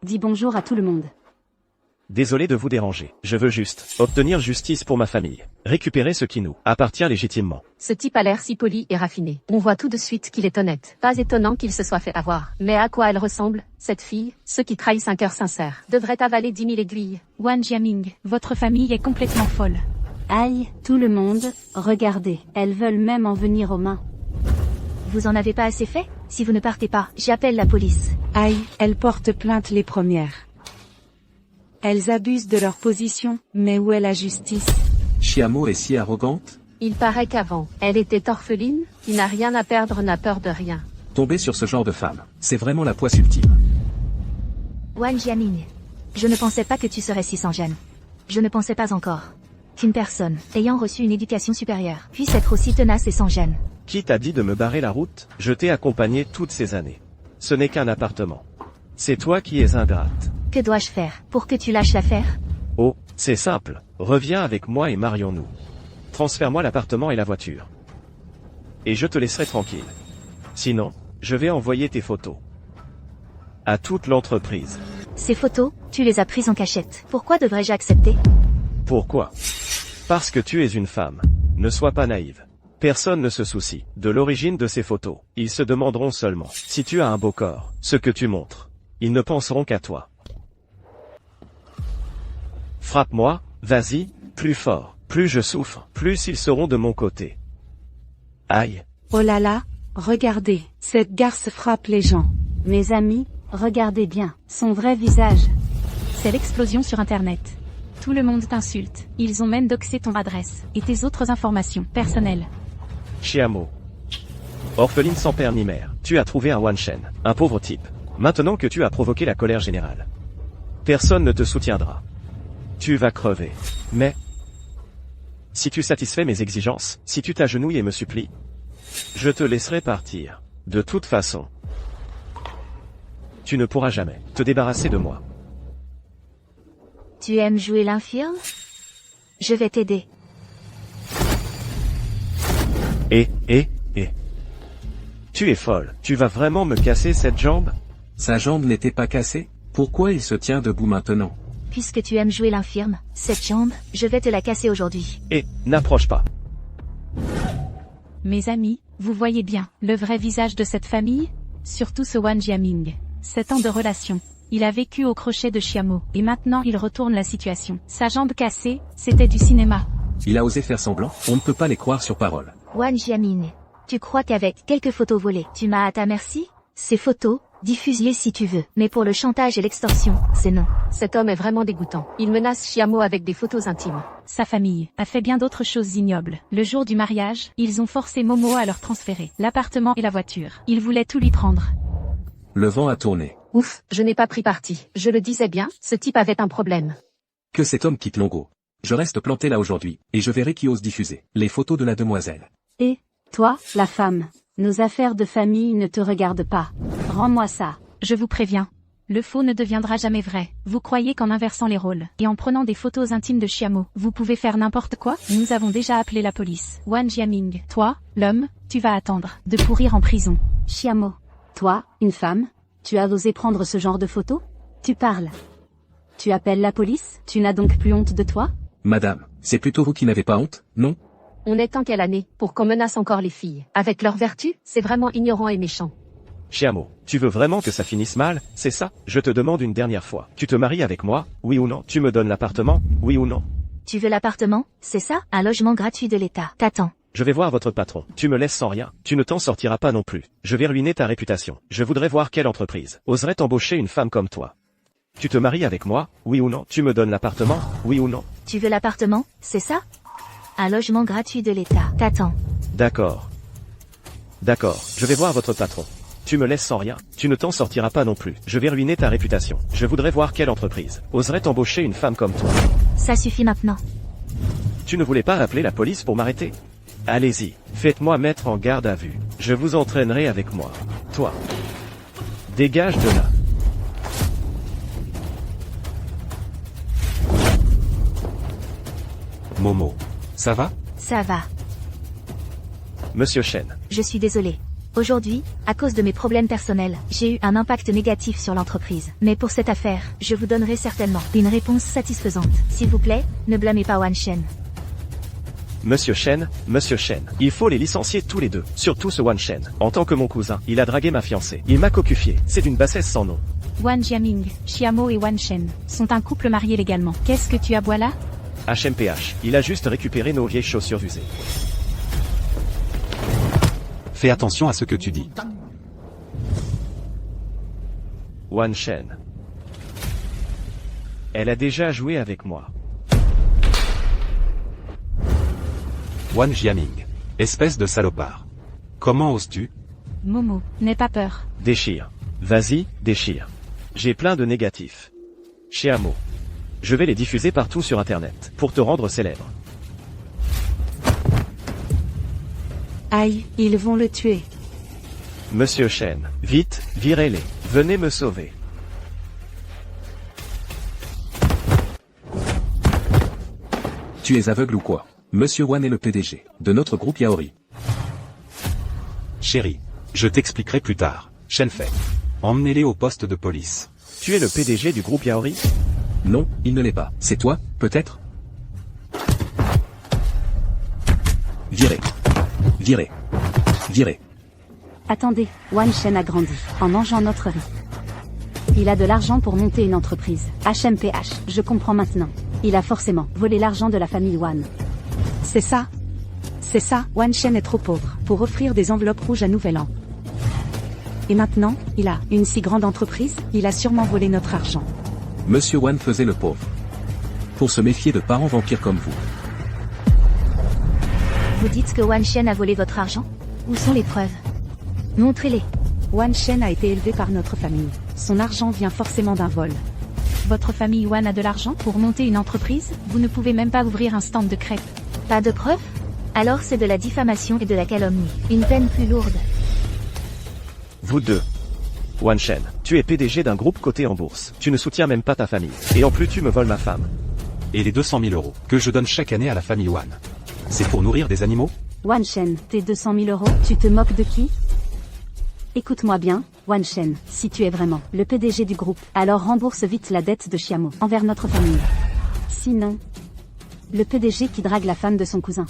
Dis bonjour à tout le monde. Désolé de vous déranger. Je veux juste obtenir justice pour ma famille. Récupérer ce qui nous appartient légitimement. Ce type a l'air si poli et raffiné. On voit tout de suite qu'il est honnête. Pas étonnant qu'il se soit fait avoir. Mais à quoi elle ressemble, cette fille? Ceux qui trahissent un cœur sincère devraient avaler 10 000 aiguilles. Wan Jiaming, votre famille est complètement folle. Aïe, tout le monde, regardez. Elles veulent même en venir aux mains. Vous en avez pas assez fait? Si vous ne partez pas, j'appelle la police. Aïe, elles portent plainte les premières. Elles abusent de leur position, mais où est la justice? Xiamo est si arrogante? Il paraît qu'avant, elle était orpheline, qui n'a rien à perdre, n'a peur de rien. Tomber sur ce genre de femme, c'est vraiment la poisse ultime. Wan Jiaming. Je ne pensais pas que tu serais si sans gêne. Je ne pensais pas encore qu'une personne, ayant reçu une éducation supérieure, puisse être aussi tenace et sans gêne. Qui t'a dit de me barrer la route? Je t'ai accompagné toutes ces années. Ce n'est qu'un appartement. C'est toi qui es ingrate. Que dois-je faire pour que tu lâches l'affaire? Oh, c'est simple. Reviens avec moi et marions-nous. Transfère-moi l'appartement et la voiture. Et je te laisserai tranquille. Sinon, je vais envoyer tes photos à toute l'entreprise. Ces photos, tu les as prises en cachette. Pourquoi devrais-je accepter? Pourquoi? Parce que tu es une femme. Ne sois pas naïve. Personne ne se soucie de l'origine de ces photos. Ils se demanderont seulement si tu as un beau corps, ce que tu montres. Ils ne penseront qu'à toi. Frappe-moi, vas-y, plus fort. Plus je souffre, plus ils seront de mon côté. Aïe. Oh là là, regardez, cette garce frappe les gens. Mes amis, regardez bien, son vrai visage. C'est l'explosion sur Internet. Tout le monde t'insulte. Ils ont même doxé ton adresse et tes autres informations personnelles. Xiamo. Orpheline sans père ni mère, tu as trouvé un Wan Shen, un pauvre type. Maintenant que tu as provoqué la colère générale. Personne ne te soutiendra. Tu vas crever. Mais, si tu satisfais mes exigences, si tu t'agenouilles et me supplies, je te laisserai partir. De toute façon, tu ne pourras jamais te débarrasser de moi. Tu aimes jouer l'infirme? Je vais t'aider. Tu es folle. Tu vas vraiment me casser cette jambe? Sa jambe n'était pas cassée? Pourquoi il se tient debout maintenant? Puisque tu aimes jouer l'infirme, cette jambe, je vais te la casser aujourd'hui. Et, n'approche pas. Mes amis, vous voyez bien, le vrai visage de cette famille? Surtout ce Wan Jiaming. 7 ans de relation. Il a vécu au crochet de Chiamo, et maintenant il retourne la situation. Sa jambe cassée, c'était du cinéma. Il a osé faire semblant? On ne peut pas les croire sur parole. Wan Jiaming. Tu crois qu'avec quelques photos volées, tu m'as à ta merci? Ces photos, diffuse-les si tu veux. Mais pour le chantage et l'extorsion, c'est non. Cet homme est vraiment dégoûtant. Il menace Chiamo avec des photos intimes. Sa famille a fait bien d'autres choses ignobles. Le jour du mariage, ils ont forcé Momo à leur transférer l'appartement et la voiture. Ils voulaient tout lui prendre. Le vent a tourné. Ouf, je n'ai pas pris parti. Je le disais bien, ce type avait un problème. Que cet homme quitte Longo. Je reste planté là aujourd'hui, et je verrai qui ose diffuser les photos de la demoiselle. Et, toi, la femme, nos affaires de famille ne te regardent pas. Rends-moi ça. Je vous préviens. Le faux ne deviendra jamais vrai. Vous croyez qu'en inversant les rôles, et en prenant des photos intimes de Chiamo, vous pouvez faire n'importe quoi? Nous avons déjà appelé la police. Wan Jiaming, toi, l'homme, tu vas attendre de pourrir en prison. Chiamo. Toi, une femme, tu as osé prendre ce genre de photos? Tu parles. Tu appelles la police? Tu n'as donc plus honte de toi? Madame, c'est plutôt vous qui n'avez pas honte, non? On est en quelle année, pour qu'on menace encore les filles? Avec leur vertu, c'est vraiment ignorant et méchant. Chiamo, tu veux vraiment que ça finisse mal, c'est ça? Je te demande une dernière fois. Tu te maries avec moi, oui ou non? Tu me donnes l'appartement, oui ou non? Tu veux l'appartement, c'est ça? Un logement gratuit de l'État. T'attends. Je vais voir votre patron. Tu me laisses sans rien. Tu ne t'en sortiras pas non plus. Je vais ruiner ta réputation. Je voudrais voir quelle entreprise oserait embaucher une femme comme toi. Tu te maries avec moi, oui ou non? Tu me donnes l'appartement, oui ou non? Tu veux l'appartement, c'est ça? Un logement gratuit de l'État. T'attends. D'accord. D'accord, je vais voir votre patron. Tu me laisses sans rien. Tu ne t'en sortiras pas non plus. Je vais ruiner ta réputation. Je voudrais voir quelle entreprise oserait embaucher une femme comme toi. Ça suffit maintenant. Tu ne voulais pas appeler la police pour m'arrêter? Allez-y, faites-moi mettre en garde à vue. Je vous entraînerai avec moi. Toi. Dégage de là. Momo. Ça va? Ça va. Monsieur Chen. Je suis désolée. Aujourd'hui, à cause de mes problèmes personnels, j'ai eu un impact négatif sur l'entreprise. Mais pour cette affaire, je vous donnerai certainement une réponse satisfaisante. S'il vous plaît, ne blâmez pas Wan Shen. Monsieur Chen, il faut les licencier tous les deux, surtout ce Wan Shen. En tant que mon cousin, il a dragué ma fiancée. Il m'a cocufié, c'est d'une bassesse sans nom. Wan Jiaming, Chiamo et Wan Shen sont un couple marié légalement. Qu'est-ce que tu aboies là? HMPH, il a juste récupéré nos vieilles chaussures usées. Fais attention à ce que tu dis. Wan Shen. Elle a déjà joué avec moi. Wan Jiaming. Espèce de salopard. Comment oses-tu? Momo, n'aie pas peur. Déchire. Vas-y, déchire. J'ai plein de négatifs. Chiamo. Je vais les diffuser partout sur Internet, pour te rendre célèbre. Aïe, ils vont le tuer. Monsieur Chen, vite, virez-les. Venez me sauver. Tu es aveugle ou quoi? Monsieur Wan est le PDG de notre groupe Yaori. Chérie. Je t'expliquerai plus tard. Shenfei. Emmenez-les au poste de police. Tu es le PDG du groupe Yaori? Non, il ne l'est pas. C'est toi, peut-être? Virez. Virez. Virez. Attendez, Wan Shen a grandi, en mangeant notre riz. Il a de l'argent pour monter une entreprise. HMPH, je comprends maintenant. Il a forcément volé l'argent de la famille Wan. C'est ça. C'est ça, Wan Shen est trop pauvre pour offrir des enveloppes rouges à Nouvel An. Et maintenant, il a une si grande entreprise, il a sûrement volé notre argent. Monsieur Wan faisait le pauvre. Pour se méfier de parents vampires comme vous. Vous dites que Wan Shen a volé votre argent? Où sont les preuves? Montrez-les. Wan Shen a été élevé par notre famille. Son argent vient forcément d'un vol. Votre famille Wan a de l'argent pour monter une entreprise? Vous ne pouvez même pas ouvrir un stand de crêpes. Pas de preuves? Alors c'est de la diffamation et de la calomnie. Une peine plus lourde. Vous deux. Wan Shen, tu es PDG d'un groupe coté en bourse. Tu ne soutiens même pas ta famille. Et en plus tu me voles ma femme. Et les 200 000 € que je donne chaque année à la famille Wan. C'est pour nourrir des animaux? Wan Shen, tes 200 000 €, tu te moques de qui? Écoute-moi bien, Wan Shen, si tu es vraiment le PDG du groupe, alors rembourse vite la dette de Xiamo envers notre famille. Sinon, le PDG qui drague la femme de son cousin.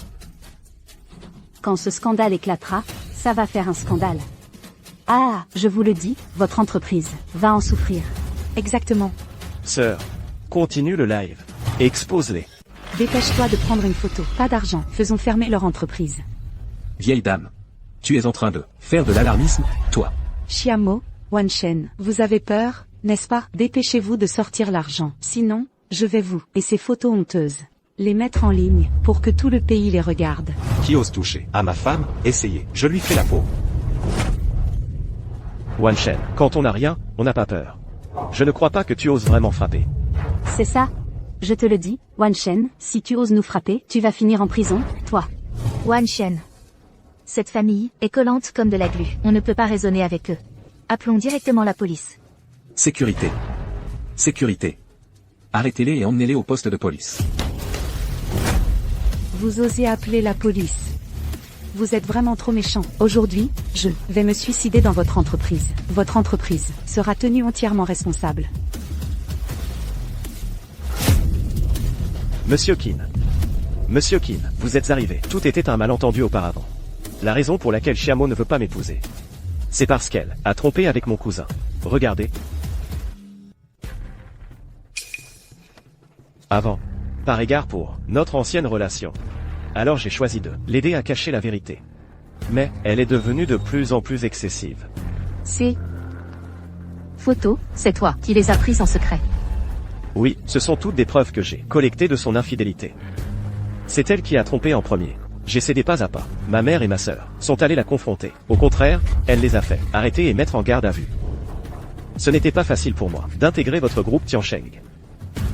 Quand ce scandale éclatera, ça va faire un scandale. Ah, je vous le dis, votre entreprise va en souffrir. Exactement. Sœur, continue le live. Expose-les. Dépêche-toi de prendre une photo. Pas d'argent. Faisons fermer leur entreprise. Vieille dame. Tu es en train de faire de l'alarmisme, toi. Xiamo, Wan Shen, vous avez peur, n'est-ce pas? Dépêchez-vous de sortir l'argent. Sinon, je vais vous, et ces photos honteuses, les mettre en ligne, pour que tout le pays les regarde. Qui ose toucher à ma femme? Essayez, je lui fais la peau. Wan Shen, quand on n'a rien, on n'a pas peur. Je ne crois pas que tu oses vraiment frapper. C'est ça? Je te le dis, Wan Shen, si tu oses nous frapper, tu vas finir en prison, toi. Wan Shen. Cette famille est collante comme de la glu. On ne peut pas raisonner avec eux. Appelons directement la police. Sécurité. Sécurité. Arrêtez-les et emmenez-les au poste de police. Vous osez appeler la police. Vous êtes vraiment trop méchant. Aujourd'hui, je vais me suicider dans votre entreprise. Votre entreprise sera tenue entièrement responsable. Monsieur Qin. Monsieur Qin, vous êtes arrivé. Tout était un malentendu auparavant. La raison pour laquelle Xiamo ne veut pas m'épouser, c'est parce qu'elle a trompé avec mon cousin. Regardez. Avant, par égard pour notre ancienne relation. Alors j'ai choisi de l'aider à cacher la vérité. Mais elle est devenue de plus en plus excessive. Ces photos, c'est toi qui les as prises en secret. Oui, ce sont toutes des preuves que j'ai collectées de son infidélité. C'est elle qui a trompé en premier. J'ai cédé pas à pas. Ma mère et ma sœur sont allées la confronter. Au contraire, elle les a fait arrêter et mettre en garde à vue. Ce n'était pas facile pour moi d'intégrer votre groupe Tiansheng.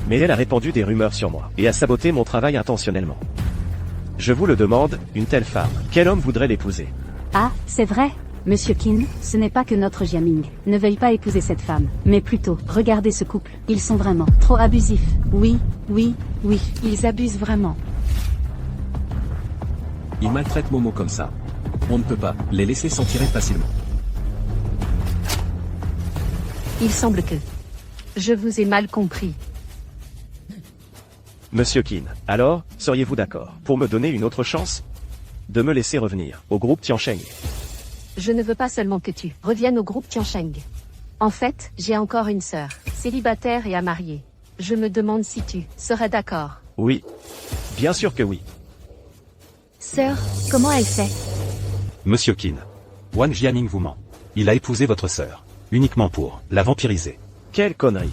Mais elle a répandu des rumeurs sur moi et a saboté mon travail intentionnellement. Je vous le demande, une telle femme, quel homme voudrait l'épouser? Ah, c'est vrai, Monsieur Qin, ce n'est pas que notre Jiaming ne veuille pas épouser cette femme, mais plutôt, regardez ce couple, ils sont vraiment trop abusifs. Oui, oui, oui, ils abusent vraiment. Ils maltraitent Momo comme ça. On ne peut pas les laisser s'en tirer facilement. Il semble que je vous ai mal compris. Monsieur Qin, alors, seriez-vous d'accord pour me donner une autre chance de me laisser revenir au groupe Tiansheng? Je ne veux pas seulement que tu reviennes au groupe Tiansheng. En fait, j'ai encore une sœur, célibataire et à marier. Je me demande si tu serais d'accord. Oui. Bien sûr que oui. Sœur, comment elle fait? Monsieur Qin. Wan Jiaming vous ment. Il a épousé votre sœur. Uniquement pour la vampiriser. Quelle connerie.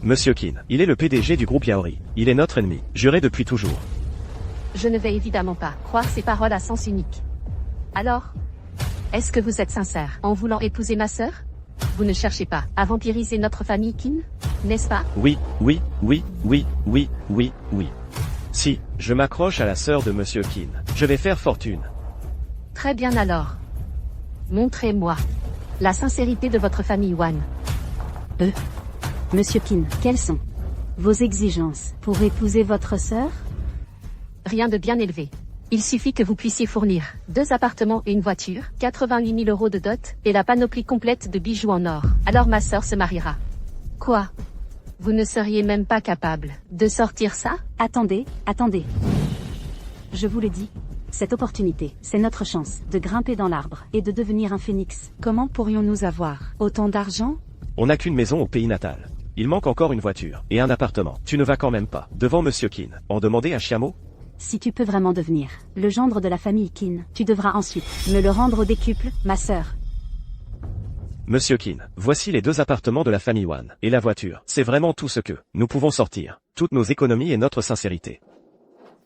Monsieur Qin, il est le PDG du groupe Yaori. Il est notre ennemi, juré depuis toujours. Je ne vais évidemment pas croire ces paroles à sens unique. Alors, est-ce que vous êtes sincère en voulant épouser ma sœur? Vous ne cherchez pas à vampiriser notre famille Qin, n'est-ce pas? Oui, oui, oui, oui, oui, oui, oui. Si, je m'accroche à la sœur de Monsieur Qin, je vais faire fortune. Très bien alors. Montrez-moi la sincérité de votre famille Wan. Monsieur Qin, quelles sont vos exigences pour épouser votre sœur? Rien de bien élevé. Il suffit que vous puissiez fournir 2 appartements et une voiture, 88 000 euros de dot, et la panoplie complète de bijoux en or. Alors ma sœur se mariera. Quoi? Vous ne seriez même pas capable de sortir ça? Attendez. Je vous le dis. Cette opportunité, c'est notre chance de grimper dans l'arbre et de devenir un phénix. Comment pourrions-nous avoir autant d'argent? On n'a qu'une maison au pays natal. Il manque encore une voiture et un appartement. Tu ne vas quand même pas, devant Monsieur Qin, en demander à Xiamo? Si tu peux vraiment devenir le gendre de la famille Qin, tu devras ensuite me le rendre au décuple, ma sœur. Monsieur Qin, voici les 2 appartements de la famille Wan, et la voiture. C'est vraiment tout ce que nous pouvons sortir. Toutes nos économies et notre sincérité.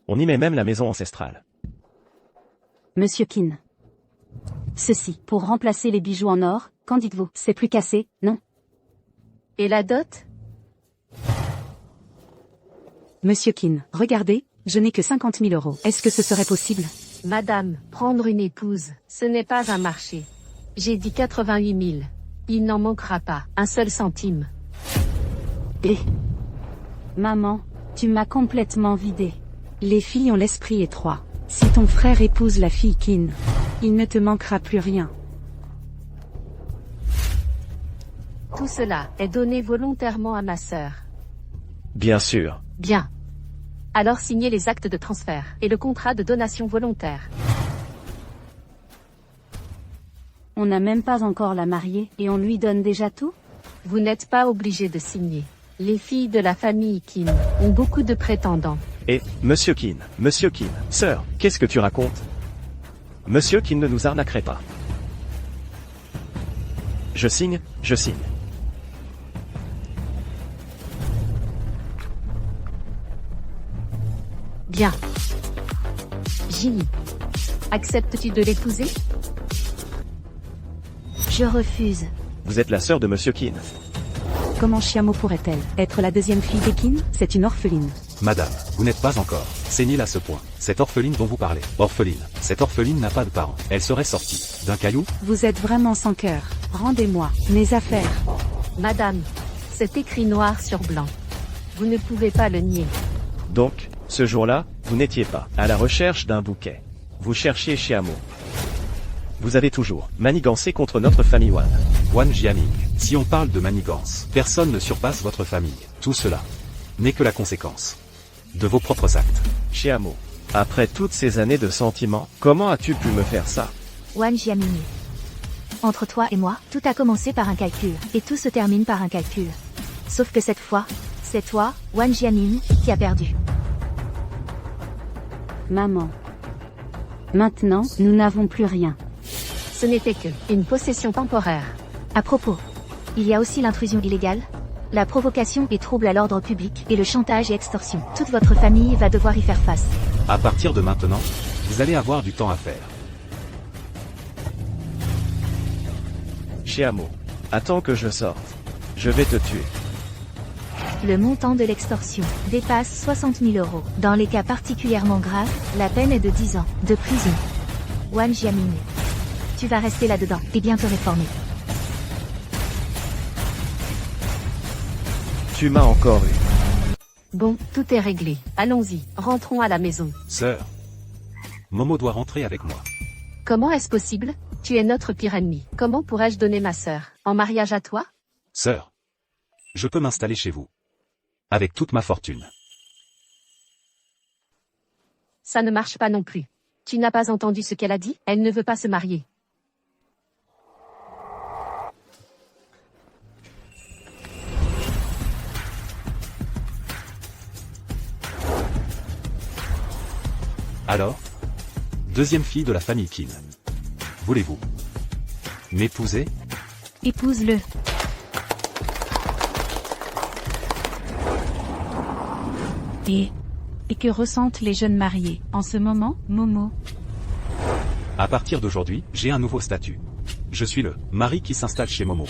On y met même la maison ancestrale. Monsieur Qin. Ceci, pour remplacer les bijoux en or, qu'en dites-vous? C'est plus cassé, non? Et la dot? Monsieur Qin, regardez, je n'ai que 50 000 euros. Est-ce que ce serait possible? Madame, prendre une épouse, ce n'est pas un marché. J'ai dit 88 000. Il n'en manquera pas un seul centime. Maman, tu m'as complètement vidé. Les filles ont l'esprit étroit. Si ton frère épouse la fille Qin, il ne te manquera plus rien. Tout cela est donné volontairement à ma sœur. Bien sûr. Bien. Alors signez les actes de transfert et le contrat de donation volontaire. On n'a même pas encore la mariée, et on lui donne déjà tout? Vous n'êtes pas obligé de signer. Les filles de la famille Kim ont beaucoup de prétendants. Et, Monsieur Kin, sœur, qu'est-ce que tu racontes? Monsieur Kin ne nous arnaquerait pas. Je signe. Bien. Ginny. Acceptes-tu de l'épouser? Je refuse. Vous êtes la sœur de Monsieur Kin. Comment Chiamo pourrait-elle être la deuxième fille d'Ekin? C'est une orpheline. Madame, vous n'êtes pas encore sénile à ce point. Cette orpheline dont vous parlez. Orpheline. Cette orpheline n'a pas de parents. Elle serait sortie d'un caillou? Vous êtes vraiment sans cœur. Rendez-moi mes affaires. Madame, c'est écrit noir sur blanc. Vous ne pouvez pas le nier. Donc, ce jour-là, vous n'étiez pas à la recherche d'un bouquet. Vous cherchiez Chiamo. Vous avez toujours manigancé contre notre famille Wan. Wan Jiaming. Si on parle de manigance, personne ne surpasse votre famille. Tout cela n'est que la conséquence de vos propres actes. Chiamo. Après toutes ces années de sentiments, comment as-tu pu me faire ça? Wan Jiaming. Entre toi et moi, tout a commencé par un calcul, et tout se termine par un calcul. Sauf que cette fois, c'est toi, Wan Jiaming, qui a perdu. Maman. Maintenant, nous n'avons plus rien. Ce n'était que une possession temporaire. À propos, il y a aussi l'intrusion illégale, la provocation et trouble à l'ordre public, et le chantage et extorsion. Toute votre famille va devoir y faire face. À partir de maintenant, vous allez avoir du temps à faire. Chiamo. Attends que je sorte. Je vais te tuer. Le montant de l'extorsion dépasse 60 000 €. Dans les cas particulièrement graves, la peine est de 10 ans de prison. Wan Jiaming. Tu vas rester là-dedans, et bien te réformer. Tu m'as encore eu. Bon, tout est réglé. Allons-y, rentrons à la maison. Sœur. Momo doit rentrer avec moi. Comment est-ce possible? Tu es notre pire ennemi. Comment pourrais-je donner ma sœur en mariage à toi? Sœur. Je peux m'installer chez vous. Avec toute ma fortune. Ça ne marche pas non plus. Tu n'as pas entendu ce qu'elle a dit? Elle ne veut pas se marier. Alors? Deuxième fille de la famille Kim. Voulez-vous m'épouser? Épouse-le. Et que ressentent les jeunes mariés en ce moment, Momo? À partir d'aujourd'hui, j'ai un nouveau statut. Je suis le mari qui s'installe chez Momo.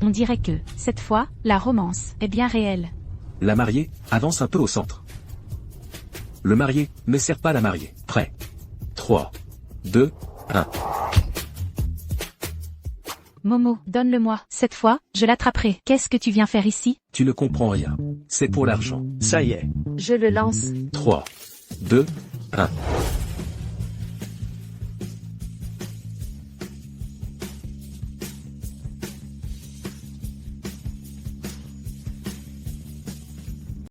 On dirait que, cette fois, la romance est bien réelle. La mariée avance un peu au centre. Le marié ne sert pas la mariée. Prêt. 3, 2, 1. Momo, donne-le-moi. Cette fois, je l'attraperai. Qu'est-ce que tu viens faire ici? Tu ne comprends rien. C'est pour l'argent. Ça y est. Je le lance. 3, 2, 1.